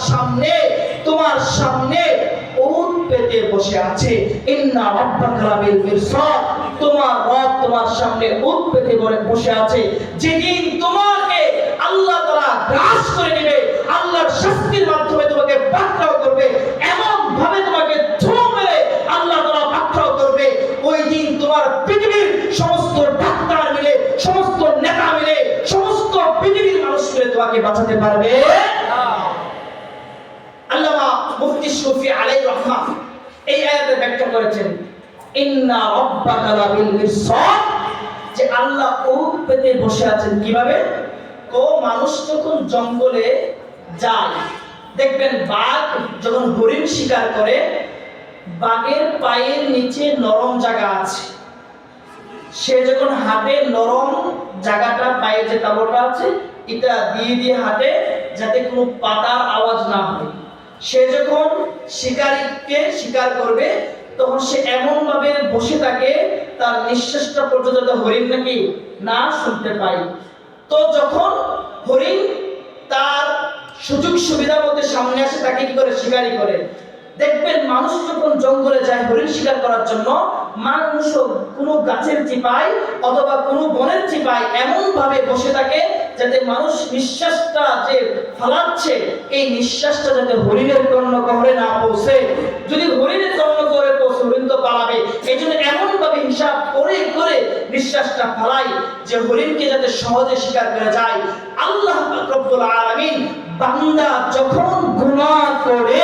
সামনে উট পেতে বসে আছে। ইন্না রাব্বাকা লাবিল মিরসাদ। তোমার রব তোমার সামনে উট পেতে বসে আছে। যেদিন তোমাকে আল্লাহ তাআলা গ্রাস করে নেবে, আল্লাহর শাস্তির মাধ্যমে তোমাকে পাকড়াও করবে, এমন ভাবে তোমাকে ধুম মেরে আল্লাহ তাআলা পাকড়াও করবে, ওই দিন তোমার পৃথিবীর সমস্ত ডাক্তার মিলে, সমস্ত নেতা মিলে, সমস্ত পৃথিবীর মানুষ মিলে তোমাকে বাঁচাতে পারবে না। আল্লামা মুফতি শফি আলাইহির রহমাহ এই আয়াতে ব্যাখ্যা করেছেন, ইন্না রাব্বাকা লাবিল মিরসাদ, যে আল্লাহ উট পেতে বসে আছেন। কিভাবে? মানুষ যখন জঙ্গলে যায়, দেখবেন বাঘ যখন হরিণ শিকার করে, বাঘের পায়ের নিচে নরম জায়গা আছে, সে যখন হাঁটে নরম জায়গাটা, পায়ে যে তালুটা আছে এটা দিয়ে হাঁটে যাতে কোনো পাতার আওয়াজ না হয়। সে যখন শিকারীকে শিকার করবে তখন সে এমন ভাবে বসে থাকে তার নিঃশ্বাসটা পর্যন্ত হরিণ নাকি না শুনতে পায়। তো যখন হরিণ তার সুযোগ সুবিধা মধ্যে সামনে আসে, তাকে কি করে? শিকারি করে। দেখবেন মানুষ যখন জঙ্গলে যায় হরিণ শিকার করার জন্য, মানুষ কোনো গাছের চিপায় অথবা কোনো বনের চিপায় এমন ভাবে বসে থাকে যাতে মানুষ নিঃশ্বাসটা যে ফলাচ্ছে, এই নিঃশ্বাসটা যাতে হরিণের কর্ণগহ্বরে না পৌঁছে। যদি হরিণের কর্ণগহ্বরে পৌঁছে, হরিণ তো পালাবে। এই জন্য এমন ভাবে হিসাব করে করে নিঃশ্বাসটা ফেলাই যে হরিণকে যাতে সহজে শিকার করা যায়। আল্লাহ পাক রব্বুল আলামিন বান্দা যখন গুনাহ করে,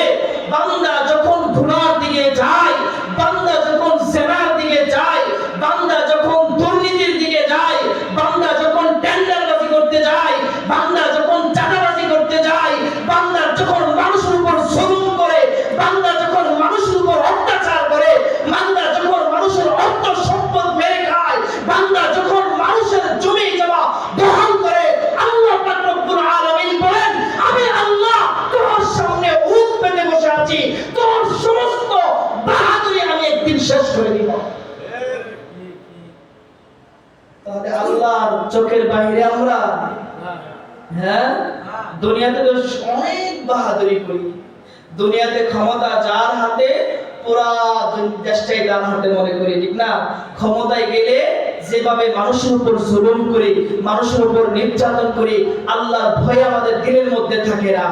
বান্দা যখন গুনাহর দিকে যায়, বান্দা যখন জিনার দিকে যায়, বান্দা যখন দুর্নীতির দিকে যায়, বান্দা যখন টেন্ডারবাজি করতে যায়, বান্দা যখন চাঁদাবাজি করতে যায়, বান্দা যখন মানুষের উপর জুলুম করে, বান্দা যখন মানুষের উপর অত্যাচার করে, বান্দা যখন মানুষের অর্থ সম্পদ মেরে খায়, বান্দা যখন মানুষের জমি জমা দখল করে, আল্লাহ পাক রব্বুল আলামিন বলেন, আমি আল্লাহ তোমার সামনে উট পেতে বসে আছি, তোমার সমস্ত বাহাদুরি আমি একদিন শেষ করে দিব। তাহলে আল্লাহর চোখের বাইরে আমরা, হ্যাঁ, দুনিয়াতে তো অনেক বাহাদুরি করি, দুনিয়াতে ক্ষমতা যার হাতে পুরা দেশটাই তার হাতে মনে করি, ঠিক না? ক্ষমতায় গেলে যেভাবে মানুষের উপর জুলুম করি, মানুষের উপর নির্যাতন করি, আল্লাহর ভয় আমাদের দিলের মধ্যে থাকে না।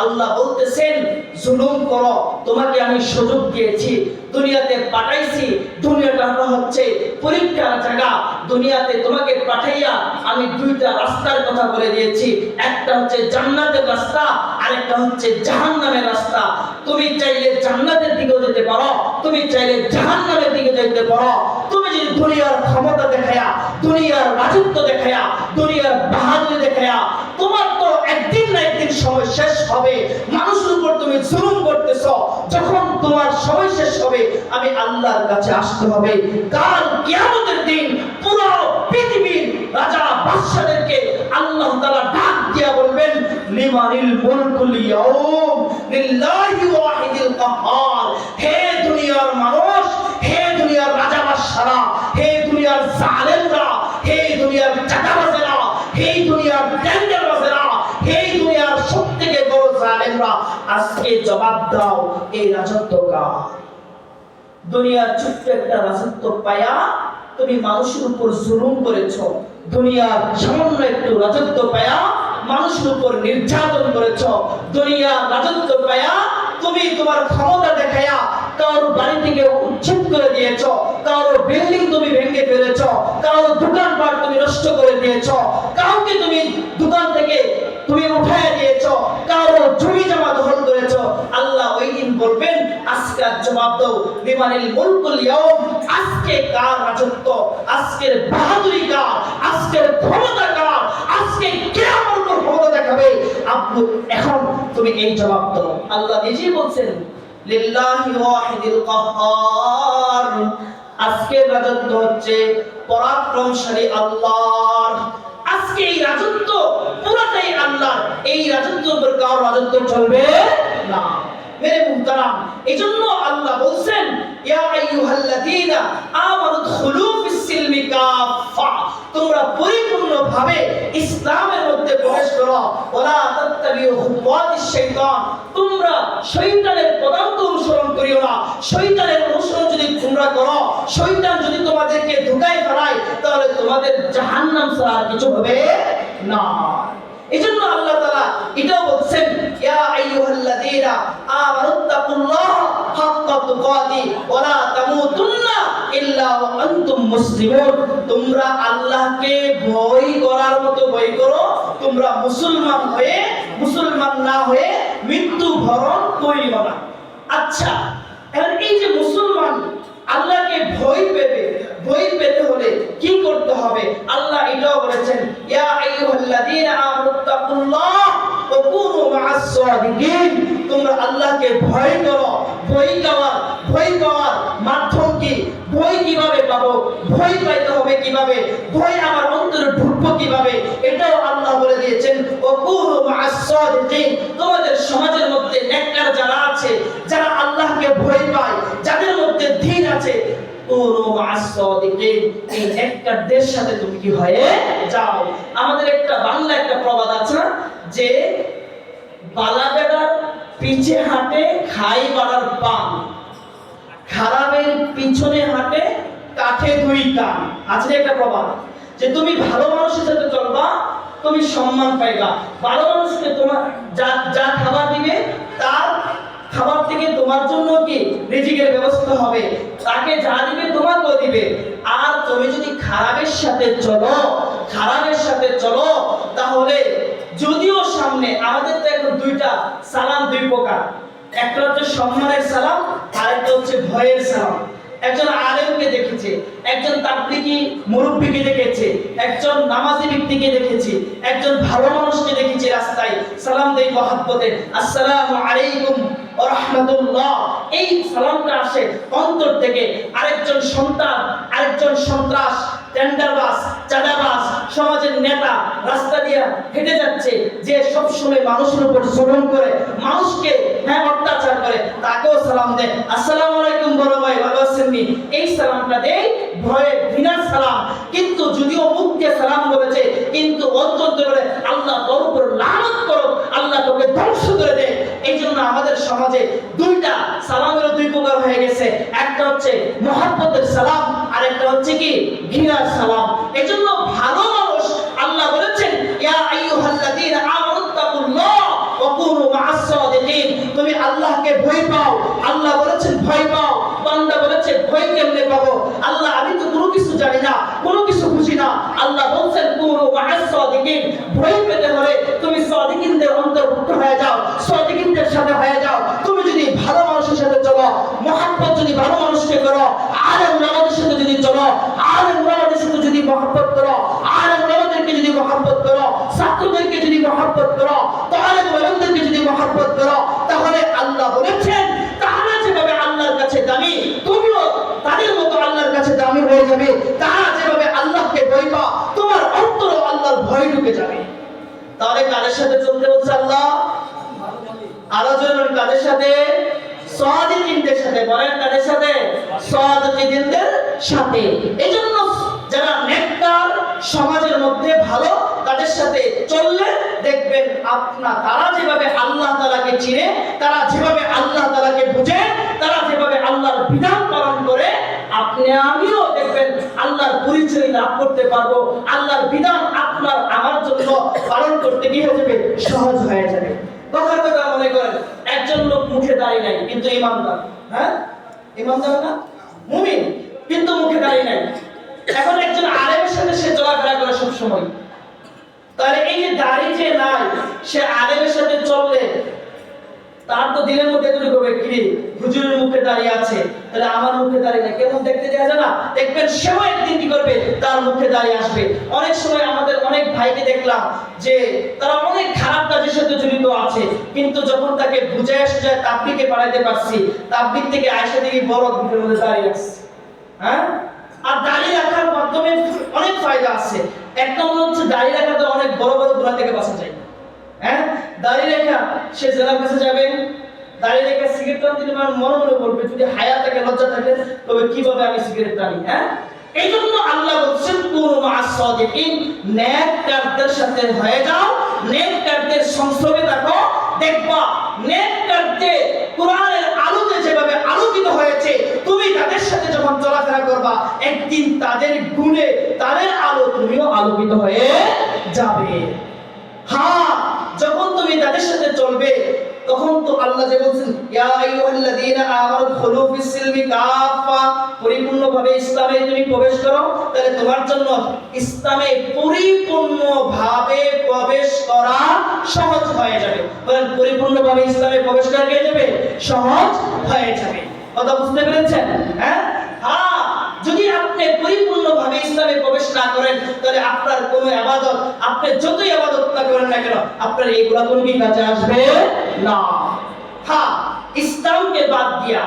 আল্লাহ বলতেছেন, জুলুম করো, তোমাকে আমি সুযোগ দিয়েছি, দুনিয়াতে পাঠাইছি, দুনিয়াটা হচ্ছে পরীক্ষার জায়গা। দুনিয়াতে তোমাকে পাঠাইয়া আমি দুইটা রাস্তার কথা বলে দিয়েছি, একটা হচ্ছে জান্নাতের রাস্তা, আরেকটা হচ্ছে জাহান্নামের রাস্তা। তুমি চাইলে জান্নাতের দিকেও যেতে পারো, তুমি চাইলে জাহান্নামের দিকে যেতে পারো। তুমি যদি দুনিয়ার ক্ষমতা দেখায়া, দুনিয়ার রাজত্ব দেখায়া, দুনিয়ার বাহাদুরি দেখায়া, তোমার তো একদিন না একদিন সময় শেষ হবে। সময় শেষ হবে, আমি আল্লাহর কাছে আসতে হবে। কাল কিয়ামতের দিন পুরো পৃথিবীর রাজা বাদশাদেরকে আল্লাহ তাআলা ডাক দিয়া বলবেন, লিমানিল মুলকুল ইয়াউম লিল্লাহি ওয়াহিদিল কাহ্হার। হে দুনিয়ার মানুষ, হে দুনিয়ার রাজা বাদশারা, হে দুনিয়ার জালেমরা, হে দুনিয়ার চাঁদাবাজেরা, হে দুনিয়ার টেন্ডারবাজেরা, হে দুনিয়ার সবথেকে বড় জালেমরা, আজকে জবাব দাও, এই রাজত্ব কার? দুনিয়ার ছোট্ট একটা রাজত্ব পায়া তুমি মানুষের উপর জুলুম করেছো। দুনিয়ার সামান্য একটু রাজত্ব পায়া মানুষের উপর নির্যাতন করেছো। দুনিয়ার রাজত্ব পায়া তুমি তোমার ক্ষমতা দেখায়া কারোর বাড়ি থেকে উচ্ছেদ করে দিয়েছো, কারোর বিল্ডিং তুমি ভেঙে ফেলেছো, কারোর দোকানপাট তুমি নষ্ট করে দিয়েছো, কাউকে তুমি দোকান থেকে তুমি উঠায় দিয়েছো, কারোর জমি জমা দখল করেছো। আল্লাহ ওই দিন বলবেন, আজকে জবাব দাও, লিমানিল মুলকুল ইয়াউম। আজকে কার রাজত্ব, আজকের বাহাদুরি কার, আজকের ক্ষমতা কার, আজকে কে আমার উপর ক্ষমতা দেখাবে? আপনি এখন তুমি এই জবাব দাও। আল্লাহ নিজেই বলছেন, লিল্লাহি ওয়াহিদিল কাহ্হার। আজকের রাজত্ব হচ্ছে পরাক্রমশালী আল্লাহর। আজকে এই রাজত্ব পুরোটাই আল্লাহর। এই রাজত্বের উপর কারো রাজত্ব চলবে না। মেরে মুহতারাম, এজন্য আল্লাহ বলছেন, ইয়া আইয়ুহাল্লাযীনা আমানু দুখুলু ফিস-সিলমি কাফা। তোমরা পরিপূর্ণভাবে ইসলামের মধ্যে প্রবেশ করো। ওয়ালা তাত্তাবিউ খুতুওয়াতিশ শাইতান। তোমরা শয়তানের পদাঙ্ক অনুসরণ করিও না। শয়তানের অনুসরণ যদি তোমরা করো, শয়তান যদি তোমাদেরকে ধোঁকায় ফেলায়, তাহলে তোমাদের জাহান্নাম ছাড়া আর কিছু হবে না। এজন্য আল্লাহ তাআলা এটাও বলছেন, ইয়া আইয়ুহাল্লাযীনা আমানুত্তাকুল্লাহ হাক্কা তুকাতি ওয়া লা তামুতুন্না ইল্লা ওয়া আনতুম মুসলিমুন। তোমরা আল্লাহকে ভয় করার মতো ভয় করো। তোমরা মুসলমান হয়ে, মুসলমান না হয়ে মৃত্যু বরণ করিও না। আচ্ছা, এখন এই যে মুসলমান আল্লাহকে ভয় পেতে হলে কি করতে হবে? আল্লাহ এটাও বলেছেন, ইয়া আইয়ুহাল্লাযীনা আমানুত্তাকুল্লাহ ওয়া কুনু মা'আস সাদিকিন। তোমরা আল্লাহকে ভয় করো। ভয় পাওয়ার মাধ্যম কি? ভয় কিভাবে পাবো? ভয় পাইতে হবে কিভাবে? ভয় আমার অন্তরে ঢুকবো কিভাবে? এটাও আল্লাহ বলে দিয়েছেন, ওয়া কুনু মা'আস সাদিকিন। তোমাদের সমাজের মধ্যে নেককার যারা আছে, যারা আল্লাহকে ভয় পায়, যাদের মধ্যে দ্বীন আছে, কুনু মা'আস সাদিকিন, এই নেককারদের সাথে তুমি কি হয়ে যাও। আমাদের একটা বাংলা একটা প্রবাদ আছে না, যে বালা বেড়ার পিছে হাঁটে খাই বাড়ার পান, খারাপের পিছনে হাঁটে কাঠে দুই কান। আছে একটা প্রবাদ, যে তুমি ভালো মানুষের সাথে চলবা, তুমি সম্মান পাইবা। ভালো মানুষকে তোমার যা খাবার দিবে, তার খাবার থেকে তোমার জন্য কি রিজিকের ব্যবস্থা হবে, তাকে যা দিবে তোমাকেও দিবে। আর তুমি যদি খারাপের সাথে চলো, তাহলে যদিও সামনে আমাদের তো এখন দুইটা সালাম, দুই প্রকার। একটা হচ্ছে সম্মানের সালাম, আর একটা হচ্ছে ভয়ের সালাম। একজন আলেমকে দেখেছে, একজন তাবলীগী মুরব্বিকে দেখেছে, একজন নামাজি ব্যক্তিকে দেখেছি, একজন ভালো মানুষকে দেখেছি রাস্তায় সালাম দেই মহব্বতে, আসসালামু আলাইকুম ওয়া রাহমাতুল্লাহ। এই সালামটা আসে অন্তর থেকে। আরেকজন সন্ত্রাস, টেন্ডারবাজ, চাঁদাবাজ, সমাজের নেতা রাস্তা দিয়ে হেঁটে যাচ্ছে, যে সব সময় মানুষের উপর জুলুম করে, মানুষকে অত্যাচার করে, তাকেও সালাম দেয়, আসসালামু আলাইকুম বড় ভাই, ভালো আছেন নি? এই সালামটা দেয় ভয়ে ঘৃণার সালাম। কিন্তু যদিও মুখ দিয়ে সালাম বলেছে, কিন্তু অন্তর বলে আল্লাহ তোর উপর লানত করো, আল্লাহ তোকে ধ্বংস করে দে। এই জন্য আমাদের সমাজে দুইটা সালামের দুই প্রকার হয়ে গেছে। একটা হচ্ছে মহব্বতের সালাম, আর একটা হচ্ছে কি ঘৃণার সালাম। এই জন্য ভালো মানুষ, আল্লাহ বলেছেন, ইয়া আইয়ুহাল্লাযীনা আমানুত্তাকুল্লাহ ওয়া কুনু মা'আস সাদিকিন। তুমি আল্লাহকে ভয় পাও। আল্লাহ বলেছেন ভয় পাও। বান্দা বলেছে ভয় কেমনে পাবো? আল্লাহ আমি তো কোনো কিছু জানি না, কোনো কিছু বুঝি না। আল্লাহ বলেন কুনু মা'আস সাদিকিন। ভয় পেতে হলে তুমি সাদিকিনদের অন্তর্ভুক্ত হয়ে যাও, সাদিকিনদের সাথে হয়ে যাও। তুমি যদি ভালো মানুষের সাথে চলো, মহব্বত যদি ভালো মানুষকে করো, আলেম ওলামাদের সাথে যদি চলো, আলেম ওলামাদের সাথে যদি মহব্বত করো, আলেম ওলামাদেরকে যদি মহব্বত করো, ছাত্রদেরকে যদি মহব্বত করো, তাহলে ওলামাদেরকে যদি মহব্বত করো, তাহলে আল্লাহ বলেছেন, তাহলে যেভাবে আল্লাহর হয়ে যাবে, তারা যেভাবে আল্লাহকে ভয় পা, তোমার অন্তরে আল্লাহর ভয় ঢুকে যাবে। তাহলে কাদের সাথে চলতে বলছে আল্লাহ? আরো জোরে কাদের সাথে? সাদিকিনদের সাথে। বলেন কাদের সাথে? সাদিকিনদের সাথে। এজন্য যারা নেককার, সমাজের মধ্যে ভালো, তাদের সাথে চললে দেখবেন তারা যেভাবে আল্লাহ তাআলাকে চিনে, তারা যেভাবে আল্লাহ তাআলাকে বুঝে, তারা যেভাবে আল্লাহর বিধান পালন করে, আপনি আমিও দেখবেন আল্লাহর পরিচয় লাভ করতে পারবো। আল্লাহর বিধান আপনার আমার জন্য পালন করতে কি হয়ে যাবে? সহজ হয়ে যাবে। কথার কথা মনে করেন, একজন লোক মুখে দাঁড়িয়ে নাই কিন্তু ইমানদার। হ্যাঁ, ইমানদার না, মুমিন, কিন্তু মুখে দাঁড়িয়ে নাই। এখন একজন আলেমের সাথে সে চলাফেরা করে সব সময়, তাহলে এই যে দাঁড়িয়ে যে নাই, সে আলেমের সাথে চললে তার তো দিনের মধ্যে এতটুকু হবে, কি হুজুরের মুখে দাঁড়িয়ে আছে, তাহলে আমার মুখে দাঁড়িয়ে না, কেমন দেখতে দেওয়া যায় না? দেখবেন সেও একদিন কি করবে? তার মুখে দাঁড়িয়ে আসবে। অনেক সময় আমাদের অনেক ভাইকে দেখলাম যে তারা অনেক খারাপ কাজের সাথে জড়িত আছে, কিন্তু যখন তাকে বুঝায় সুঝায় তাবলীগে পাঠাইতে পারছি, তাবলীগ থেকে আয়েশা থেকে বড় মুখের মধ্যে দাঁড়িয়ে আসছে। হ্যাঁ, আর দাঁড়িয়ে রাখার মাধ্যমে অনেক ফায়দা আছে। এক নম্বর হচ্ছে দাঁড়িয়ে রাখাতে অনেক বড় বড় গুনাহ থেকে বাঁচা যায়। হ্যাঁ, দাঁড়িয়ে রেখা সে জেলার কাছে যাবে, দাঁড়িয়ে রেখা সিগারেট টান দিলে মনে মনে বলবে, যদি হায়া থাকে, লজ্জা থাকে, তবে কিভাবে আমি সিগারেট টানি। হ্যাঁ, এই জন্য আল্লাহ বলছেন কুনু মা'আস সাদিকিন, নেককারদের সাথে হয়ে যাও, নেককারদের সংসর্গে থাকো। দেখবা নেককারদের কোরআনের আলোতে যেভাবে আলোকিত হয়েছে, তুমি তাদের সাথে যখন চলাফেরা করবা, একদিন তাদের গুণে, তাদের আলো তুমিও আলোকিত হয়ে যাবে। হ্যাঁ, যখন তুমি তাদের সাথে চলবে, তখন তো আল্লাহ যে বলছেন ইয়া আইয়ুহাল্লাযীনা আমানু দুখুলু ফিস-সিলমি কাফা, পরিপূর্ণভাবে ইসলামে তুমি প্রবেশ করো, তাহলে তোমার জন্য ইসলামে পরিপূর্ণভাবে প্রবেশ করা সহজ হয়ে যাবে। বলেন পরিপূর্ণভাবে ইসলামে প্রবেশ করা হয়ে যাবে, সহজ হয়ে যাবে। কথা বুঝতে পেরেছেন? হ্যাঁ, হ্যাঁ, যদি আপনি পরিপূর্ণভাবে ইসলামে প্রবেশ না করেন, তাহলে আপনার কোনো ইবাদত, আপনি যতই ইবাদত না করেন না কেন, আপনার এইগুলা কোনো কি কাজে আসবে না। হ্যাঁ, ইসলামকে বাদ দিয়া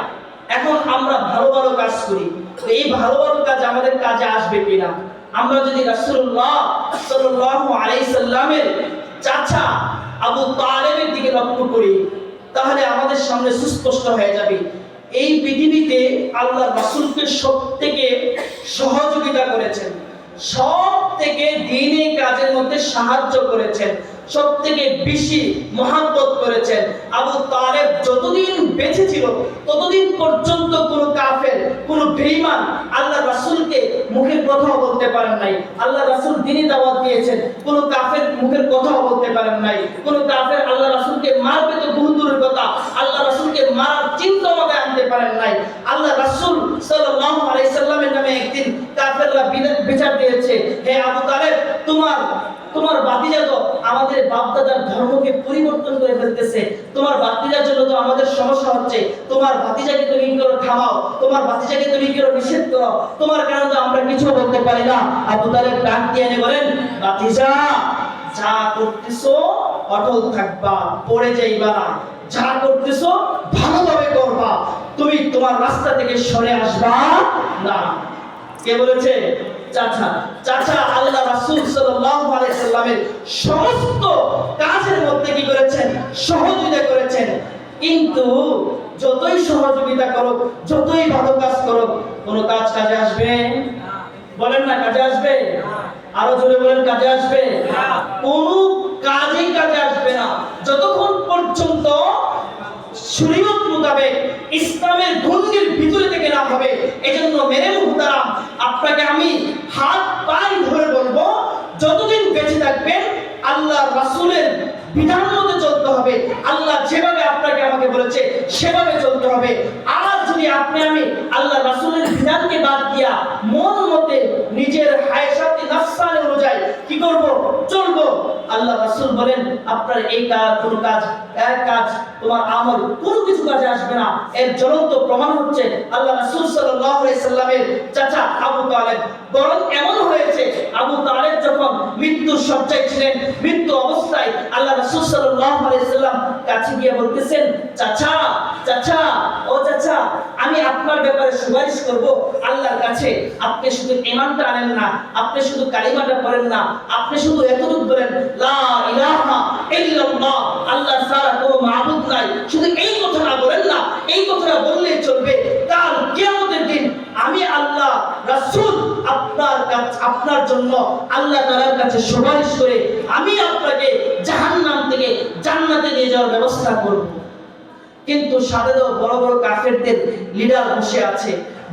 এখন আমরা ভালো ভালো কাজ করি, তো এই ভালো ভালো কাজ আমাদের কাজে আসবে কিনা? আমরা যদি রাসূলুল্লাহ সাল্লাল্লাহু আলাইহি সাল্লামের চাচা আবু তালেবের দিকে লক্ষ্য করি, তাহলে আমাদের সামনে সুস্পষ্ট হয়ে যাবে এই পৃথিবীতে আল্লাহ রাসূলকে সবথেকে সহযোগিতা করেছেন, সবথেকে দ্বীনি কাজের মধ্যে সাহায্য করেছেন, সবথেকে বেশি মহব্বত করেছেন। আবু তালেব যতদিন বেঁচে ছিল ততদিন পর্যন্ত কোন কাফের, কোন বেঈমান আল্লাহ রাসূলকে মুখের কথাও বলতে পারেন নাই। আল্লাহ রাসূল দ্বীনি দাওয়াত দিয়েছেন, কোন কাফের মুখের কথাও বলতে পারেন নাই। কোন কাফের আল্লাহ রাসূলকে মারবে তো বহু দূরের কথা, আল্লাহ রাসূলকে মারার চিন্তা মাথায় আনতে পারেন নাই। আল্লাহ রাসূল সাল্লাল্লাহু আলাইহি সাল্লামের নামে একদিন কাফেররা বিচার দিয়েছে, হে আবু তালেব, তোমার ভাতিজা তো আমাদের বাপদাদার ধর্মকে পরিবর্তন করে ফেলতেছে, তোমার ভাতিজার জন্য তো আমাদের সমস্যা হচ্ছে, তোমার ভাতিজাকে তুমি কি করো? থামাও, তোমার ভাতিজাকে তুমি কি করো? নিষেধ করো, তোমার কারণে তো আমরা কিছু বলতে পারি না। আবু তালেব ডাক দিয়ে বলেন, ভাতিজা, যা করতেছো অটল থাকবা, পড়ে যাইবা না, যা করতেছো ভালোভাবে করবা, তুমি তোমার রাস্তা থেকে সরে আসবা না। কে বলেছে? চাচা। চাচা আল্লাহ রাসূল সাল্লাল্লাহু আলাইহি সাল্লামের সমস্ত কাজের মধ্যে কি করেছেন? সহযোগিতা করেছেন। কিন্তু যতই সহযোগিতা করো, যতই ভালো কাজ করো, কোন কাজ কাজে আসবে? বলেন না, কাজে আসবে? আরো জোরে বলেন, কাজে আসবে? কোন কাজই কাজে আসবে না যতক্ষণ পর্যন্ত শরীয়ত মোতাবেক ইসলামের গণ্ডির ভিতরে থেকে না হবে। এজন্য মেরে মুহতারাম, আপনাকে আমি হাত পায়ে ধরে বলবো, যতদিন বেঁচে থাকবেন আল্লাহ রাসূলের বিধান মতে চলতে হবে। আল্লাহ যেভাবে আপনাকে আমাকে বলেছে সেভাবে চলতে হবে। আর যদি আপনি আমি আল্লাহ রাসূলের বিধানকে বাদ দিয়া মন মতে নিজের হায়সাতি নাফসানি অনুযায়ী কি করব? চলবো, আল্লাহ রাসূল বলেন আপনার এই কাজ, কোন কাজ, এক কাজ, তোমার আমল কোনো কিছু কাজে আসবে না। এর জ্বলন্ত প্রমাণ হচ্ছে আল্লাহ রাসূল সাল্লাল্লাহু আলাইহি সাল্লামের চাচা আবু তালেব। বরং এমন হয়েছে, আবু তালেব যখন মৃত্যুর শয্যায় ছিলেন, মৃত্যু অবস্থায় আল্লাহ রাসূল সাল্লাল্লাহু আলাইহি সাল্লাম কাছে গিয়ে বলতেছেন, চাচা, চাচা, ও চাচা, আমি আপনার ব্যাপারে সুপারিশ করব আল্লাহর কাছে, আপনি শুধু ঈমানটা আনেন না, আপনি শুধু কালিমাটা পড়েন না, আপনি শুধু এতটুকু বলেন লা ইলাহা ইল্লাল্লাহ, আল্লাহ ছাড়া কোনো মাবুদ নাই, শুধু এই কথাটা বলেন না, এই কথাটা বললেই চলবে। কাল কিয়ামতের দিন আমি আল্লাহ রাসূল আপনার জন্য আল্লাহ তাআলার কাছে সুপারিশ করে আমি আপনাকে জাহান্নাম থেকে জান্নাতে নিয়ে যাওয়ার ব্যবস্থা করব। কিন্তু সাথে তো বড় বড় কাফেরদের লিডার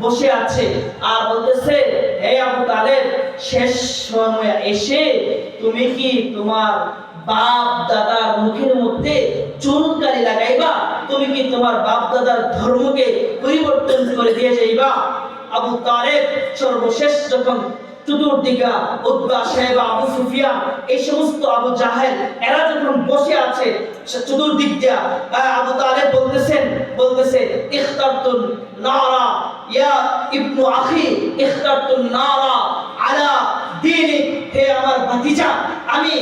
বসে আছে আর বলতেছে, হে আবু তালেব, শেষ সময় এসে তুমি কি তোমার বাপ দাদার মুখের মধ্যে চুনকালি লাগাইবা? তুমি কি তোমার বাপ দাদার ধর্মকে পরিবর্তন করে দিয়ে যাইবা? আবু তালেব সর্বশেষ যখন চতুর্দিকে উতবা, সাইবা, আবু সুফিয়ান, এই সমস্ত আবু জাহেল এরা যখন বসে আছে চতুর্দিক দিয়া, আবু তালেব বলতেছে ইখতারতুন নারা ইয়া ইবনু আখি, ইখতারতুন নারা আলা দীনিক, হে আমার ভাতিজা, আমি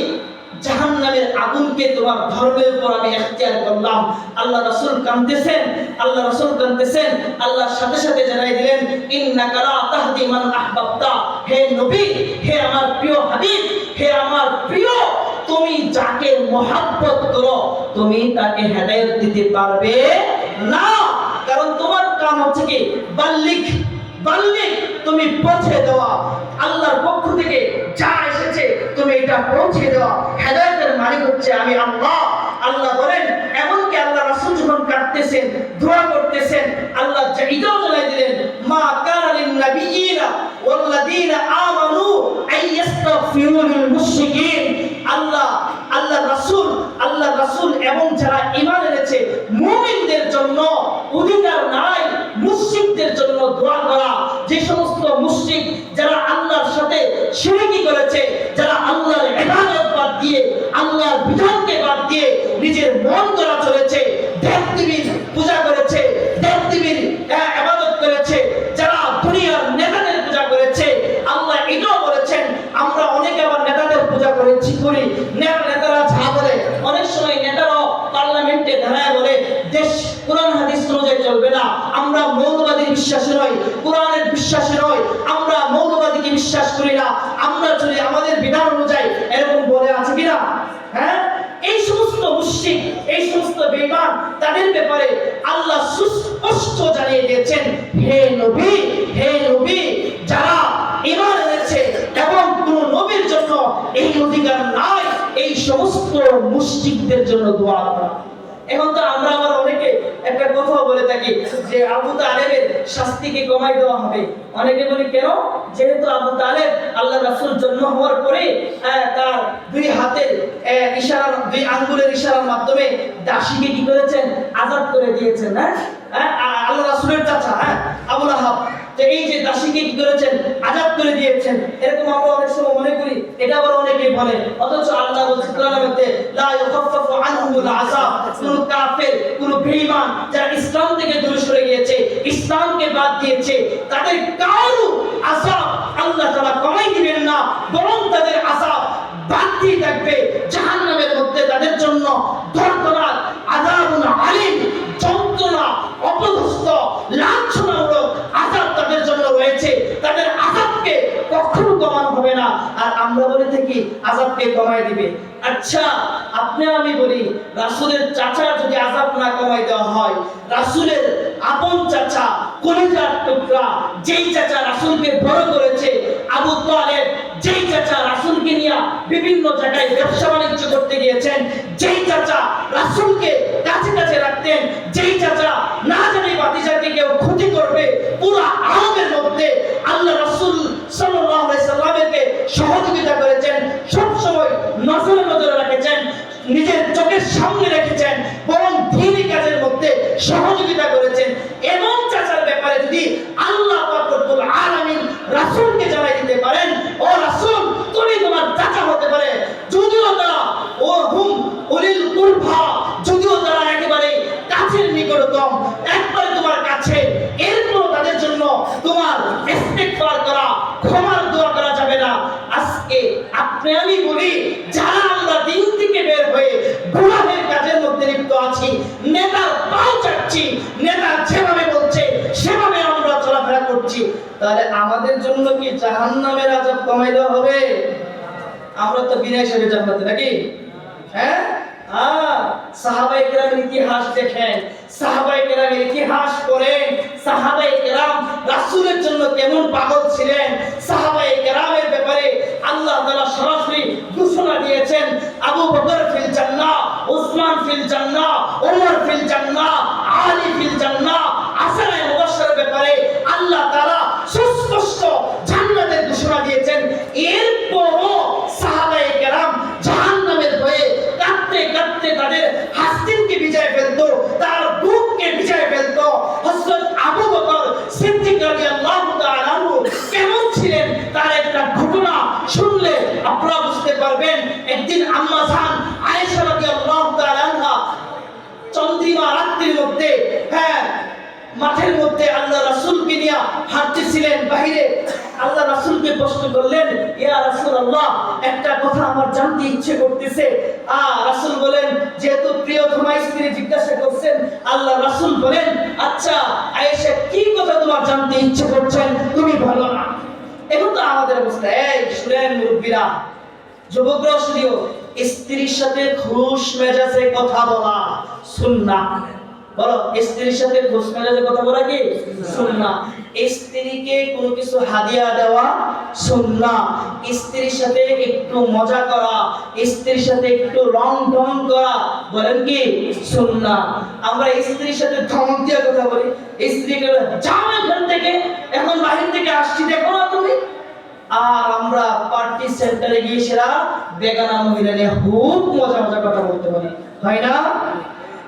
জাহান্নামের আগুনকে তোমার ধর্মের উপর আমি ইখতিয়ার করলাম। আল্লাহ রাসূল কাঁদতেছেন, আল্লাহর সাথে সাথে জানাই দিলেন, ইন্নাকা লা তাহদি মান আহবাবতা, হে নবী, হে আমার প্রিয় হাবিব, হে আমার প্রিয়, তুমি যাকে মহব্বত করো তুমি তাকে হেদায়েত দিতে পারবে না। কারণ তোমার কাম হচ্ছে কি বাল্লিগ, তুমি পৌঁছে দেওয়া, আল্লাহর পক্ষ থেকে যা এসেছে তুমি এটা পৌঁছে দেওয়া। হেদায়েতের মালিক হচ্ছে আমি আল্লাহ। আল্লাহ বলেন, এমনকি আল্লাহ রাসূল যখন কাঁদতেছেন, দোয়া করতেছেন, আল্লাহ এটাও জানাই দিলেন, মা কানা লিন নাবিয়িনা ওয়াল্লাযীনা আমানু আইয়াস্তাগফিরু লিল মুশরিকিন। আল্লাহ রাসূল এবং যারা ঈমান এনেছে মুমিনদের জন্য অধিকার নাই মুশরিকদের জন্য দোয়া করা। যে সমস্ত মুশরিক যারা আল্লাহর সাথে শিরকি করেছে, যারা আল্লাহর ইবাদত বাদ দিয়ে, আল্লাহর বিধানকে বাদ দিয়ে নিজের মন গড়া চলেছে, দেব-দেবীর পূজা করেছে, দেব-দেবীর ইবাদত করেছে, যারা দুনিয়ার নেতাদের পূজা করেছে, আল্লাহ এটাও বলেছেন, আমরা অনেকে আবার নেতাদের পূজা করি। নেতারা যা বলে, অনেক সময় নেতারাও পার্লামেন্টে দাঁড়ায় বলে দেশ কোরআন হাদিস অনুযায়ী চলবে না, আমরা মৌলবাদীর বিশ্বাসী নই, কোরআনের বিশ্বাসী নই, আমরা মৌলবাদীকে বিশ্বাস করি না, আমরা চলি আমাদের বিধান অনুযায়ী, এরকম বলে আছে কিনা? হ্যাঁ, এই সমস্ত মুশরিক, এই সমস্ত বেঈমান, তাদের ব্যাপারে আল্লাহ সুস্পষ্ট জানিয়ে দিয়েছেন, হে নবী, যারা ঈমান এনেছে এবং কোন নবীর জন্য এই অধিকার নাই এই সমস্ত মুশরিকদের জন্য দোয়া করা। এখন তো আমরা আবার অনেকে একটা কথা বলে থাকি যে আবু তালেবের শাস্তিকে কমাই দেওয়া হবে। অনেকে বলে কেন? যেহেতু আবু তালেব আল্লাহ রাসূল জন্ম হওয়ার পরে তার দুই হাতের ইশারা, দুই আঙ্গুলের ইশারার মাধ্যমে দাসীকে কি করেছেন? আযাদ করে দিয়েছেন। আল্লাহ রাসূলের চাচা আবু লাহাব, যে এই যে দাসীকে কি করেছেন? আযাদ করে দিয়েছেন। এরকম আমরা অনেক সময় মনে করি, এটা আবার অনেকে বলে, অথচ আল্লাহ বলেছেন কোরআনের মধ্যে, লা ইউখাফফাফু আনহুমুল আযাব, কোন কাফের, কোন বেঈমান যারা ইসলাম থেকে দূরে সরে গিয়েছে, ইসলামকে বাদ দিয়েছে, তাদের কারো আযাব আল্লাহ তাআলা কমাই দিবেন না, বরং তাদের আযাব বাড়তেই থাকবে। জাহান্নামের মধ্যে তাদের জন্য দর্দনাক আযাবুন আলীম, যন্ত্রণা, অপদস্থ, লাঞ্ছনামূলক আযাব তাদের জন্য রয়েছে। তাদের আযাবকে কখনো কমানো হবে না। আর আমরা বলে থাকি আযাবকে কমায় দিবে। আচ্ছা, আমি বলি, রাসূলের চাচা যদি আযাব না কমাই দেওয়া হয়, রাসূলের আপন চাচা, কলিজার টুকরা, যেই চাচা রাসূলকে বড় করেছে, আবু তালেব, যেই চাচা রাসূলকে নিয়ে বিভিন্ন জায়গায় ব্যবসা বাণিজ্য করতে গিয়েছেন, যেই চাচা রাসূলকে কাছে কাছে রাখতেন, যেই চাচা না জানি ভাতিজাকে কেউ ক্ষতি করবে, পুরো আরবের মধ্যে আল্লাহ রাসূল সাল্লাল্লাহু আলাইহি সাল্লামকে সহযোগিতা করেছেন, সব সময় নজরে রেখেছেন, নিজের চোখের সামনে রেখেছেন, বরং দ্বীনি কাজের মধ্যে সহযোগিতা করেছেন। এবং চাচার ব্যাপারে যদি আল্লাহ পাক রব্বুল আলামিন রাসূলকে জানাই দিতে পারেন, ও রাসূল, তুমি তোমার চাচা হতে পারে, যদিও তারা ও হুম উলিল কুরবা, যদিও তারা একেবারে কাছের নিকটতম, একবারে তোমার কাছে, এরপর তাদের জন্য তোমার ইস্তিগফার করা, ক্ষমার দোয়া করা যাবে না। আজকে আমি বলি, যারা আল্লাহ দিন থেকে বের হয়ে গুনাহের কাজের মধ্যে জাহান্নামের আযাব কমাই দেওয়া হবে। আমরা তো বিনা হিসাবে জান্নাতে নাকি? হ্যাঁ, সাহাবায়ে কেরামের ইতিহাস দেখেন, সাহাবায়ে কেরামের ইতিহাস পড়েন, সাহাবায়ে কেরাম রাসূলের জন্য কেমন পাগল ছিলেন। সাহাবায়ে কেরামের ব্যাপারে আল্লাহ তাআলা সরাসরি ঘোষণা দিয়েছেন, আবু বকর ফিল জান্নাহ, উসমান ফিল জান্নাহ, ওমর ফিল জান্নাহ, আলী ফিল জান্নাহ। আশারায়ে মুবাশশারের ব্যাপারে আল্লাহ তাআলা সুস্পষ্ট জান্নাতের ঘোষণা দিয়েছেন। এরপরও সাহাবায়ে কেরাম জাহান্নামের ভয়ে কাঁদতে কাঁদতে তাদের হাসিনকে ভিজায় ফেলতো, তার বুককে ভিজায় ফেলতো। হযরত আবু বকর সিদ্দিক রাদিয়াল্লাহু তাআলা আনহু কেমন ছিলেন তার একটা ঘটনা শুনলে আপনারা বুঝতে পারবেন। একদিন আম্মা জান আয়েশা রাদিয়াল্লাহু তাআলা আনহা চন্দ্রিমা রাত্রির মধ্যে, মাঠের মধ্যে আল্লাহ রাসূলকে নিয়ে হাঁটতেছিলেন বাইরে। আল্লাহ রাসূলকে প্রশ্ন করলেন, ইয়া রাসূলুল্লাহ, একটা কথা আমার জানতে ইচ্ছে করতেছে। রাসূল বলেন, যেহেতু প্রিয়তমা স্ত্রী জিজ্ঞাসা করছেন, আল্লাহ রাসূল বলেন, আচ্ছা আয়েশা, কি কথা তোমার জানতে ইচ্ছে করছেন, তুমি বলো না। এখন তো আমাদের অবস্থা, এই শুনেন মুরব্বিরা, যুবকরা শুনিও, স্ত্রীর সাথে খুশ মেজাজে কথা বলা সুন্নাহ। বলো, স্ত্রীর সাথে খুশ মেজাজে কথা বলা কি সুন্নাহ? স্ত্রীকে কোনো কিছু হাদিয়া দেওয়া সুন্নাহ। স্ত্রীর সাথে একটু মজা করা, স্ত্রীর সাথে একটু রং ঢং করা, বলেন কি সুন্নাহ। আমরা স্ত্রীর সাথে ধমক দিয়ে কথা বলি, স্ত্রীকে যাও এখান থেকে, এখন বাহির থেকে আসছি, দেখো না তুমি। আর আমরা পার্টি সেন্টারে গিয়ে সেরা বেগানা মহিলা নিয়ে খুব মজা মজা কথা বলতে পারি, হয় না?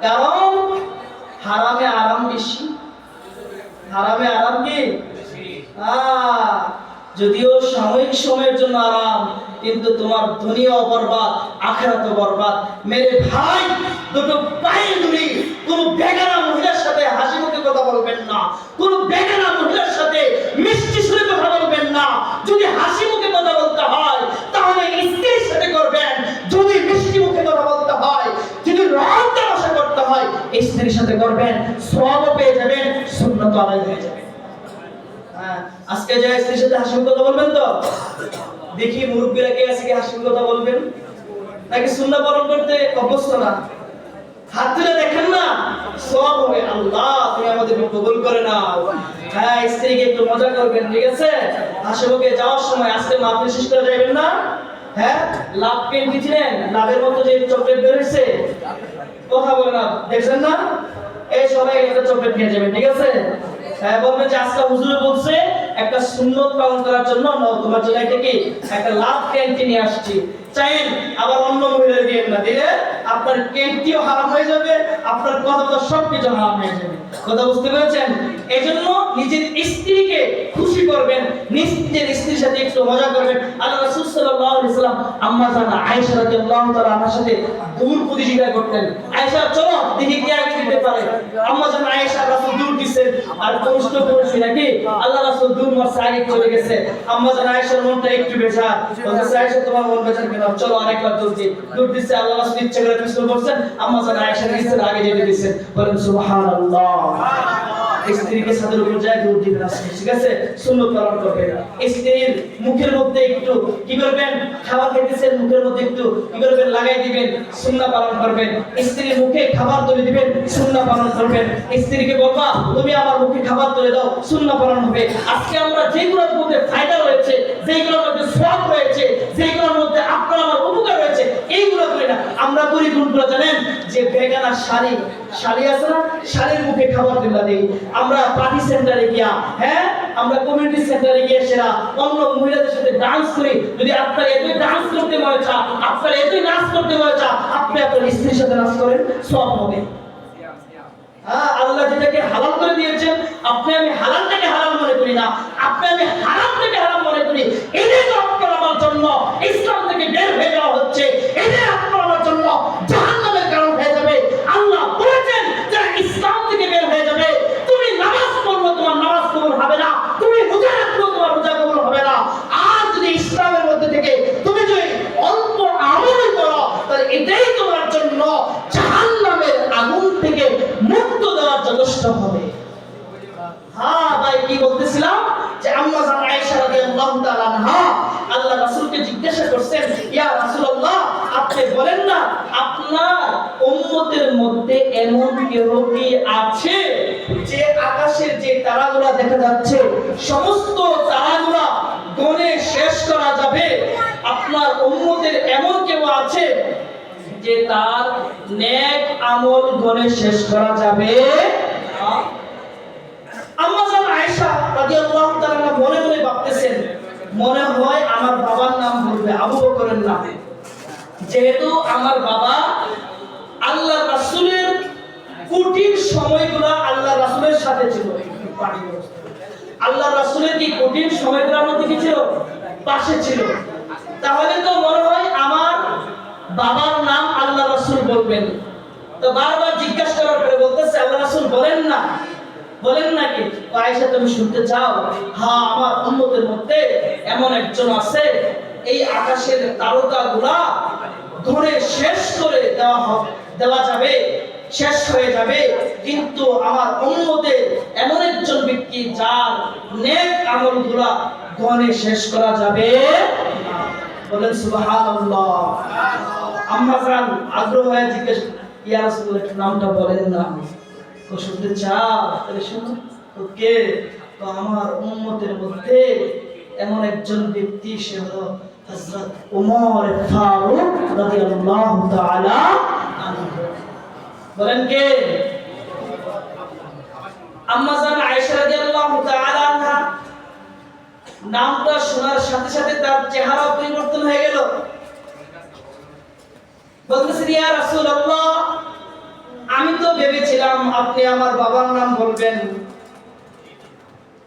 কারণ হারামে আরাম বেশি। হারামে আরাম কি? যদিও সাময়িক সময়ের জন্য আরাম, কিন্তু তোমার দুনিয়াও বরবাদ, আখিরাতও বরবাদ। মেরে ভাই, দুটো পায়ে ধরি, কোন বেগানা মহিলার সাথে হাসি মুখে কথা বলবেন না, কোন বেগানা মহিলার সাথে মিষ্টি সুরে কথা বলবেন না। যদি হাসি মুখে কথা বলতে হয় তাহলে স্ত্রীর সাথে করবেন, যদি মিষ্টি মুখে কথা বলতে হয়, যদি রং তামাশা করতে হয়, স্ত্রীর সাথে করবেন, সওয়াবও পেয়ে যাবেন, সুন্নাত আদায় হয়ে যাবে। আজকে যে স্ত্রীর সাথে হাসি মুখে কথা বলবেন তো দেখি মুরব্বিরা কে আছে কি হাসি মুখে কথা বলবেন, নাকি সুন্নাহ পালন করতে অভ্যস্ত না? হাত তুলে দেখেন না, সওয়াব হবে। আল্লাহ তুমি আমাদেরকে কবুল করে নাও। স্ত্রীকে একটু মজা করবেন, ঠিক আছে? হাসি মুখে যাওয়ার সময় আজকে মাহফিল শেষ করে যাবেন না। লাভ পেন দিছিলেন, লাভের মতো যে চকলেট বের হইছে, কথা বলে না, দেখছেন না? এই সবাই একটা চকলেট নিয়ে যাবেন, ঠিক আছে? বলবেন যে আজকে হুজুর বলছে একটা সুন্নত পালন করার জন্য তোমার জন্য একটা কি একটা লাভ ক্যান্টি নিয়ে আসছি, চাইেন আবার অন্য মহিলা দিয়ে না দিলে আপনার ক্যান্টিও হারাম হয়ে যাবে, আপনার কথা সবকিছু হারাম হয়ে যাবে। কথা বুঝতে পেরেছেন? এজন্য নিজের স্ত্রীকে খুশি করবেন, নিজের স্ত্রীর সাথে একটু মজা করবেন। আল্লাহ রাসূল সাল্লাল্লাহু আলাইহি ওয়াসাল্লাম আম্মা জানা আয়েশা রাদিয়াল্লাহু তাআলা আনহার সাথে দূর প্রতিযোগিতা করতেন। আয়েশা, চলো দেখি কে আগে দিতে পারে। আম্মা জানা আয়েশা রাসূল দূর দিয়েছেন, আর কষ্ট করেছে নাকি আল্লাহ রাসূল দূর মারছে, আগে চলে গেছে। আম্মা জানা আয়েশার মনটা একটু বেজার, বলছে আয়েশা তোমার মন বেজার কেন, চলো আরেকবার দূর দিচ্ছে। আল্লাহ রাসূল ইচ্ছা করে প্রশ্ন করছেন, আম্মা জানা আয়েশার ইচ্ছা আগে যেতে দিয়েছেন। বলেন সুবহানাল্লাহ। স্ত্রীকে ছাদের উপর যায় দূর দিবেন, ঠিক আছে? সুন্নাত পালন করবেন। স্ত্রীর মুখের মধ্যে একটু কি করবেন, খাবার খেতেছেন, মুখের মধ্যে একটু কি করবেন, লাগাই দিবেন, সুন্নাহ পালন করবেন। স্ত্রীর মুখে খাবার তুলে দিবেন, সুন্নাহ পালন করবেন। স্ত্রীকে বলবা তুমি আমার মুখে খাবার তুলে দাও, সুন্নাহ পালন হবে। আজকে আমরা যেগুলোর মধ্যে ফায়দা রয়েছে, যেগুলোর মধ্যে সওয়াব রয়েছে, যেগুলোর মধ্যে আপনার আমার উপকার রয়েছে, এইগুলো করি না। আমরা করি কোনগুলো জানেন? যে বেগানা শাড়ি আছে না, শাড়ির মুখে খাবার তুলে দেই। আমরা পার্টি সেন্টারে গিয়া, আমরা কমিউনিটি সেন্টারে গিয়ে সেরা অন্য মহিলাদের সাথে ডান্স করি। যদি আপনার এতই ডান্স করতে মনে চান, আপনার এতই নাচ করতে মনে চান, আপনি আপনার স্ত্রীর সাথে নাচ করেন, সওয়াব হবে। আল্লাহ যেটাকে হালাল করে দিয়েছেন, আপনি আমি হালালটাকে হারাম মনে করি না, আপনি আমি হারামটাকে হারাম মনে করি। এটাই তো আপনার আমার জন্য ইসলাম থেকে বের হয়ে যাওয়া হচ্ছে, এটাই আপনার আমার জন্য জাহান্নামের কারণ হয়ে যাবে। আল্লাহ বলেছেন যারা ইসলাম থেকে বের হয়ে যাবে, তুমি নামাজ পড়লে তোমার নামাজ কবুল হবে না, তুমি রোজা রাখলেও তোমার রোজা কবুল হবে না। আর যদি ইসলামের মধ্যে থেকে তুমি যদি অল্প আমল করো, তাহলে এটাই তোমার জন্য জাহান্নামের আগুন থেকে মুক্ত দেওয়ার যথেষ্ট হবে। ভাই কি বলতেছিলাম যে আম্মা জান আয়েশা রাদিয়াল্লাহু তাআলা করছেন, ইয়া রাসূলুল্লাহ আপনি বলেন না আপনার উম্মতের মধ্যে এমন কেউ কি আছে যে আকাশের যে তারাগুলো দেখা যাচ্ছে সমস্ত তারাগুলো গণে শেষ করা যাবে? আপনার উম্মতের এমন কেউ আছে যে তার নেক আমল গণে শেষ করা যাবে? আম্মা জান আয়েশা রাদিয়াল্লাহু তাআলা মনে মনে ভাবতেছেন, মনে হয় আমার বাবার নাম বলবে, আবু বকরের নাম, যেহেতু আমার বাবা আল্লাহ রাসূলের কঠিন সময়গুলো আল্লাহ রাসূলের সাথে ছিল। আল্লাহ রাসূলের কি কঠিন সময়গুলোর মধ্যে কি ছিল? পাশে ছিল। তাহলে তো মনে হয় আমার বাবার নাম আল্লাহ রাসূল বলবেন। তো বারবার জিজ্ঞাসা করার পরে বলতেছে আল্লাহ রাসূল বলেন না, বলেন নাকি? আয়েশা তুমি শুনতে চাও? হ্যাঁ, আমার উম্মতের মধ্যে এমন একজন আছে এই আকাশের তারকাগুলা ধরে শেষ করে দেওয়া যাবে, শেষ হয়ে যাবে, কিন্তু আমার উম্মতে এমন একজন ব্যক্তি যার নেক আমলগুলা গণে শেষ করা যাবে না। বলেন সুবহানাল্লাহ। আম্মা জান আগ্রহ হয়ে জিজ্ঞেস, ইয়া রাসূলুল্লাহ নামটা বলেন না। তো শুনতে চাও? তাহলে শুনো। তো কে? তো আমার উম্মতের মধ্যে এমন একজন ব্যক্তি, সে হলো হযরত ওমর ফারুক রাদিয়াল্লাহু তাআলা আনহু। বলেন কে? আম্মা জান আয়েশা রাদিয়াল্লাহু তাআলা আনহা নামটা শোনার সাথে সাথে তার চেহারা পরিবর্তন হয়ে গেল। বলতেছেন, ইয়া রাসূলুল্লাহ আমি তো ভেবেছিলাম আপনি আমার বাবার নাম বলবেন,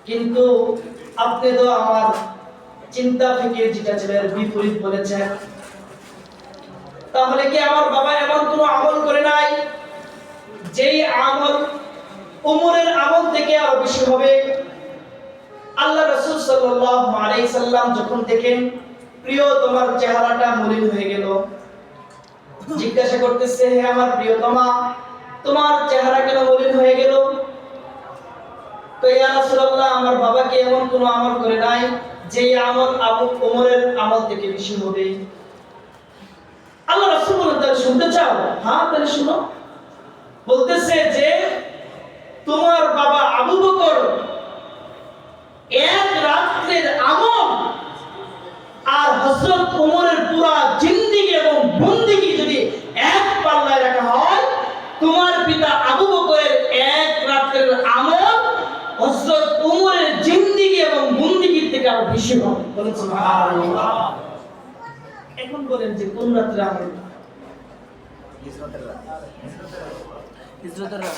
কিন্তু আপনি তো আমার চিন্তা ফিকির যেটা ছিল এর বিপরীত বলেছেন। তাহলে কি আমার বাবা এমন কোনো আমল করে নাই যেই আমল উমরের আমল থেকে আরো বেশি হবে? আল্লাহ রাসূল সাল্লাল্লাহু আলাইহি সাল্লাম যখন দেখেন প্রিয় তোমার চেহারাটা মলিন হয়ে গেল, জিজ্ঞাসা করতেছে, হে আমার প্রিয়তমা তোমার চেহারা কেন মলিন হয়ে গেল? তো ইয়া রাসূলুল্লাহ আমার বাবা কি এমন কোনো আমল করে নাই যে আমল আবু ওমরের আমল থেকে বেশি হবে? আল্লাহ রাসূল বলেন, তাহলে শুনতে চাও? হ্যাঁ তাহলে শুনো। বলতেছে যে তোমার বাবা আবু বকর এক রাত্রের আমল আর হযরত ওমরের পুরা জিন্দেগি এবং বন্দেগি যদি এক পাল্লায় রাখা হয়, তোমার পিতা আবু বকরের এক রাতের আমল হযরত ওমরের জিন্দেগি এবং বন্দেগির থেকে আরো বেশি হবে। বলেন সুবহানাল্লাহ। এখন বলেন যে কোন রাতের আমল? হিজরতের রাত।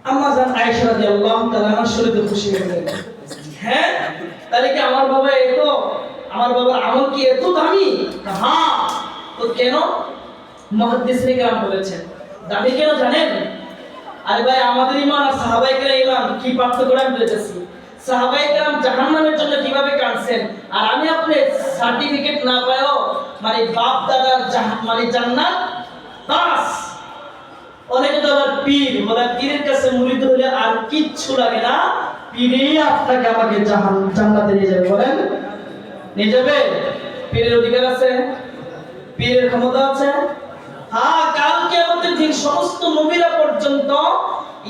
আম্মা জান আয়েশা রাদিয়াল্লাহু তাআলা শুনে তো খুশি হয়ে গেলেন। হ্যাঁ, তাহলে কি আমার বাবা আমার বাবার আমল কি এত দামি? হ্যাঁ। তো কেন? মুহাদ্দিসিনে কেরাম বলেছেন দামি কেন জানেন? আরে ভাই, আমাদের ঈমান আর সাহাবায়ে কেরামের ঈমান কি পার্থক্য আমি বলতেছি। সাহাবায়ে কেরাম জাহান্নামের জন্য কিভাবে কাঁদছেন, আর আমি আপনি সার্টিফিকেট না পায়ও মানে বাপ দাদার মানে জান্নাত বাস। অনেকে তো আবার পীর বলে, পীরের কাছে মুরিদ হলে আর কিচ্ছু লাগে না, পীরই আপনাকে আমাকে জান্নাতে নিয়ে যাবে। বলেন নিয়ে যাবে? পীরের অধিকার আছে, পীরের ক্ষমতা আছে। হ্যাঁ, কাল কিয়ামতের দিন সমস্ত নবীরা পর্যন্ত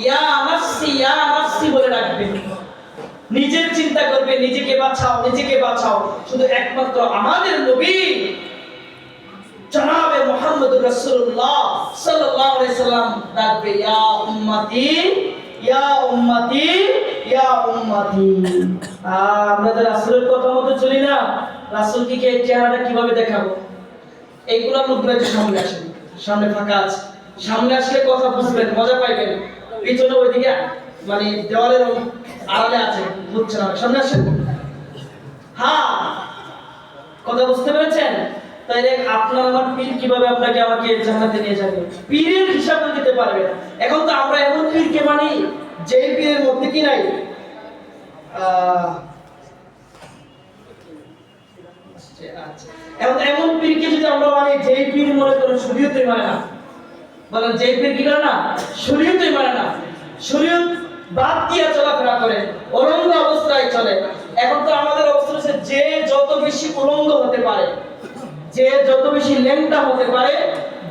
ইয়া নাফসি বলে ডাকবে, নিজের চিন্তা করবে, নিজেকে বাঁচাও, নিজেকে বাঁচাও। শুধু একমাত্র আমাদের নবী জনাবে মুহাম্মদুর রাসূলুল্লাহ সাল্লাল্লাহু আলাইহি সাল্লাম ডাকবে, ইয়া উম্মতি ইয়া উম্মতি ইয়া উম্মতি। আমরা তো রাসূলের কথা মতো চলি না। রাসূলকে কে চেহারাটা কিভাবে দেখাবো? এইগুলা লোকগুলো যে সামনে আসেন, সামনে ফাঁকা আছে, সামনে আসলে কথা বুঝবেন, মজা পাইবেন। পিছনে ওইদিকে মানে দেওয়ালের আড়ালে আছে, বুঝছেন না, সামনে আসেন। হ্যাঁ, কথা বুঝতে পেরেছেন? তাইলে আপনার আমার পীর কিভাবে আপনাকে আমাকে জান্নাতে নিয়ে যাবে? পীরের হিসাব দিতে পারবে না। এখন তো আমরা এমন পীরকে মানি যে পীরের মধ্যে কি নাই, এমন পীরকে যদি আমরা মানি যে পীর মনে করেন শরীয়তে মানে না। বলেন যে পীর কি করে না? শরীয়তে মানে না, শরীয়ত বাদ দিয়ে চলাফেরা করে, অলঙ্গ অবস্থায় চলে। এখন তো বেশি উলঙ্গ হতে পারে, যে যত বেশি ল্যাংটা হতে পারে,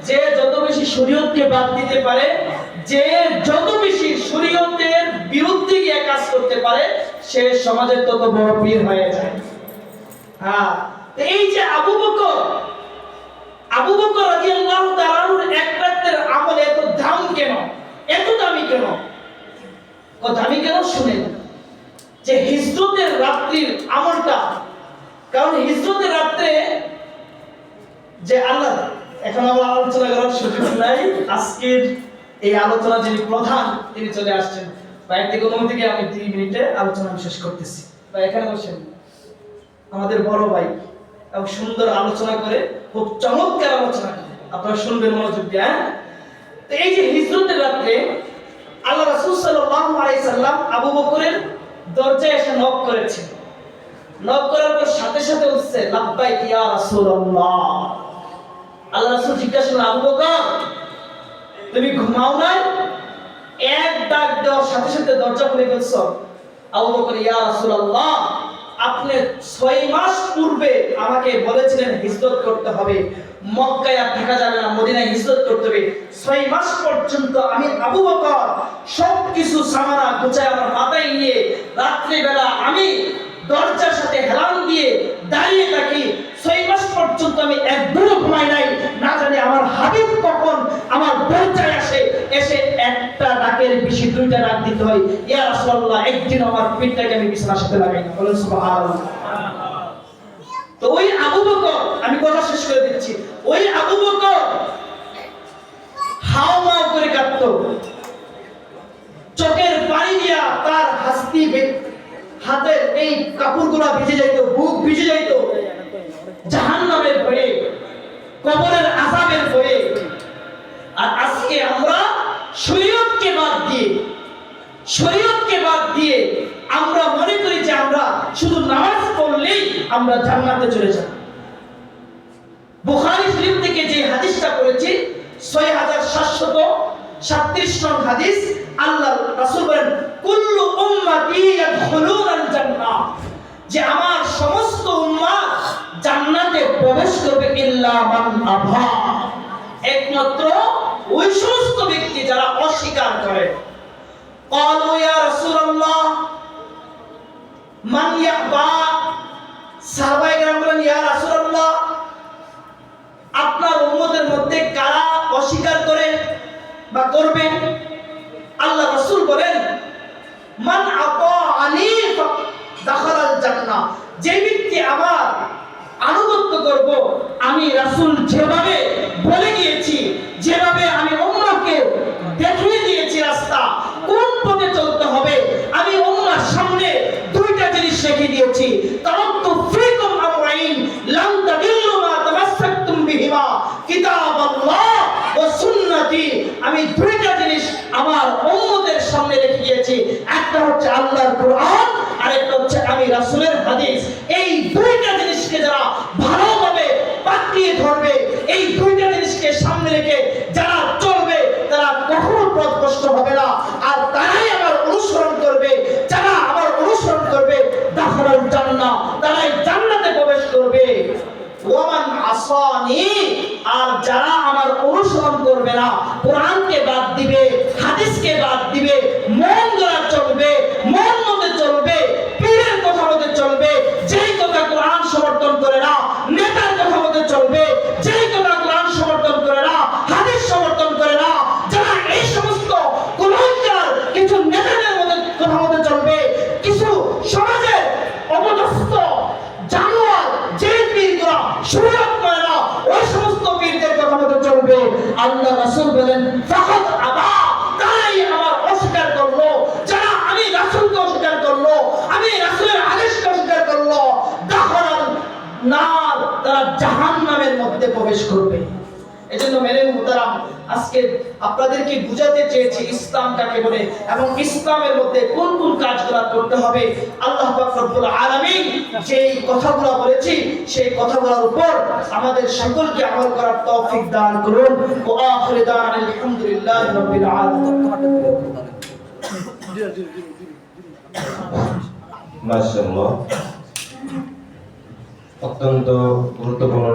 যে যত বেশি শরীয়তকে বাদ দিতে পারে, যে যত বেশি শরীয়তের বিরুদ্ধে গিয়ে কাজ করতে পারে, সে সমাজের তত বড় পীর হয়ে যায়। হ্যাঁ, এই যে আবু বকর রাদিয়াল্লাহু তাআলা এক রাতের আমল এত দাম কেন, এত দামি কেন? দামি কেন শুনেন, যে হিজরতের রাত্রির আমলটা, কারণ হিজরতের রাত্রে যে আল্লাহ, এখন আমরা আলোচনা করার সুযোগ নাই, আজকের এই আলোচনা যিনি প্রধান তিনি চলে আসছেন। ব্যক্তিগত অনুমতি থেকে আমি 3 মিনিটে আলোচনা শেষ করতেছি। বা এখানে বসেন, আমাদের বড় ভাই এবং সুন্দর আলোচনা করে, খুব চমৎকার আলোচনা করে, আপনারা শুনবেন মনোযোগ দিয়ে। তো এই যে হিজরতের রাত্রে আল্লাহ রাসূল সাল্লাল্লাহু আলাইহি সাল্লাম আবু বকরের দরজায় এসে নক করেছেন। নক করার পর সাথে সাথে বলছে লাব্বাইক ইয়া রাসূলুল্লাহ। আল্লাহ রাসূল জিজ্ঞাসা করলেন, আবু বকর তুমি ঘুমাও নাই? এক ডাক দেওয়ার সাথে সাথে দরজা খুলে ফেলছো। আবু বকর, ইয়া রাসূলুল্লাহ আপনি 6 মাস পূর্বে আমাকে বলেছিলেন হিজরত করতে হবে, মক্কায় আর থাকা যাবে না, মদিনায় হিজরত করতে হবে। 6 মাস পর্যন্ত আমি আবু বকর সবকিছু সামানা গুছায় আমার মাথায় নিয়ে রাত্রি বেলা আমি দরজার সাথে হেলান দিয়ে দাঁড়িয়ে থাকি। 6 মাস পর্যন্ত আমি একদমও ঘুমাই নাই, না জানি আমার হাবিব কখন আমার দরজায় আসে, এসে একটা ডাকের বেশি 2টা ডাক দিতে হয়। ইয়া রাসূলুল্লাহ একদিন আমার পিঠটাকে আমি বিছানার সাথে লাগাই না। বলেন সুবহানাল্লাহ। তো ওই আবু বকর, আমি কথা শেষ করে দিচ্ছি, ওই আবু বকর হাওমাও করে কাঁদতো, চোখের পানি দিয়া তার হাতের এই কাপড়গুলা ভিজে যাইতো, বুক ভিজে যাইতো, জাহান্নামের ভয়ে, কবরের আযাবের ভয়ে। আর আজকে আমরা শরীয়তকে বাদ দিয়ে আমরা মনে করি যে আমরা শুধু নামাজ পড়লেই আমরা জান্নাতে চলে যাব। বুখারী শরীফ থেকে যে হাদিসটা পড়েছি 6737 নং হাদিস, আল্লাহ রাসূল বলেন কুল্লু উম্মতি ইয়াদখুলুনাল জান্নাহ, যে আমার সমস্ত উম্মাত জান্নাতে প্রবেশ করবে ইল্লা মান আবা, একমাত্র ওই সমস্ত ব্যক্তি যারা অস্বীকার করে। ক্বালু ইয়া রাসূলুল্লাহ মান ইয়াবা, সাহাবায়ে কেরাম বলেন ইয়া রাসূলুল্লাহ আপনার উম্মতের মধ্যে কারা অস্বীকার করে বা করবে? আল্লাহ রাসূল বলেন মান আতাআনি দাখালাল জান্নাহ, যে ব্যক্তি আমার আনুগত্য করব, আমি রাসূল যেভাবে বলে গিয়েছি, যেভাবে আমি উম্মাহকে দেখিয়ে দিয়েছি রাস্তা, কোন পথে চলতে হবে, আমি উম্মাহর সামনে 2টা জিনিস রেখে দিয়েছি। তারাক্তু ফীকুম আমরাইন লাম তাদিল্লু মা তামাসসাকতুম বিহিমা কিতাবাল্লাহ ওয়া সুন্নতি, আমি 2টা জিনিস আমার উম্মতের সামনে রেখে দিয়েছি, একটা হচ্ছে আল্লাহর কোরআন আর একটা হচ্ছে আমি রাসূলের হাদিস। এই 2টা জিনিসকে যারা ভালোভাবে পাকড়িয়ে ধরবে, এই 2টা জিনিসকে সামনে রেখে যারা চলবে, তারা কখনো পথভ্রষ্ট হবে না, আর তারাই আমার অনুসরণ করবে। যারা আমার অনুসরণ করবে দাখালাল জান্নাহ, তারাই জান্নাতে প্রবেশ করবে। ওয়ামান আসানি, আর যারা আমার অনুসরণ করবে না, কোরআনকে বাদ দিবে, হাদিসকে বাদ দিবে, মন গড়া চলবে, মন মতে চলবে, পীরের কথা মতে চলবে, যেই কথা কোরআন সমর্থন করে না, নেতার কথা মতে চলবে, যেই কথা কোরআন সমর্থন করে না, হাদিস সমর্থন করে না, যারা এই সমস্ত কুলাঙ্গার কিছু নেতাদের মতে কথা মতে চলবে, কিছু সমাজের অপদস্থ জানোয়ার যে পীরগুলো শরীয়ত মানে না, ওই সমস্ত পীরদের কথা মতে চলবে। আল্লাহ রাসূল বলেন ফাকাদ আবা, তারাই আমার অস্বীকার করলো। যারা আমি রাসূলকে অস্বীকার করলো, আমি রাসূলের আদেশকে অস্বীকার করলো, দাখালাল নার, তারা জাহান্নামের মধ্যে প্রবেশ করবে। এজন্য মেরে মুহতারাম, আজকে আপনাদেরকে বুঝাতে চেয়েছি ইসলাম কাকে বলে এবং ইসলামের মধ্যে কোন কোন কাজগুলো করতে হবে। আল্লাহ পাক রব্বুল আলামিন যেই কথাগুলো বলেছি সেই কথাগুলোর উপর আমাদের সকলকে আমল করার তৌফিক দান করুন। ওয়া আখিরু দাওয়ানা আলহামদুলিল্লাহি রাব্বিল আলামিন। মাশাআল্লাহ। অত্যন্ত গুরুত্বপূর্ণ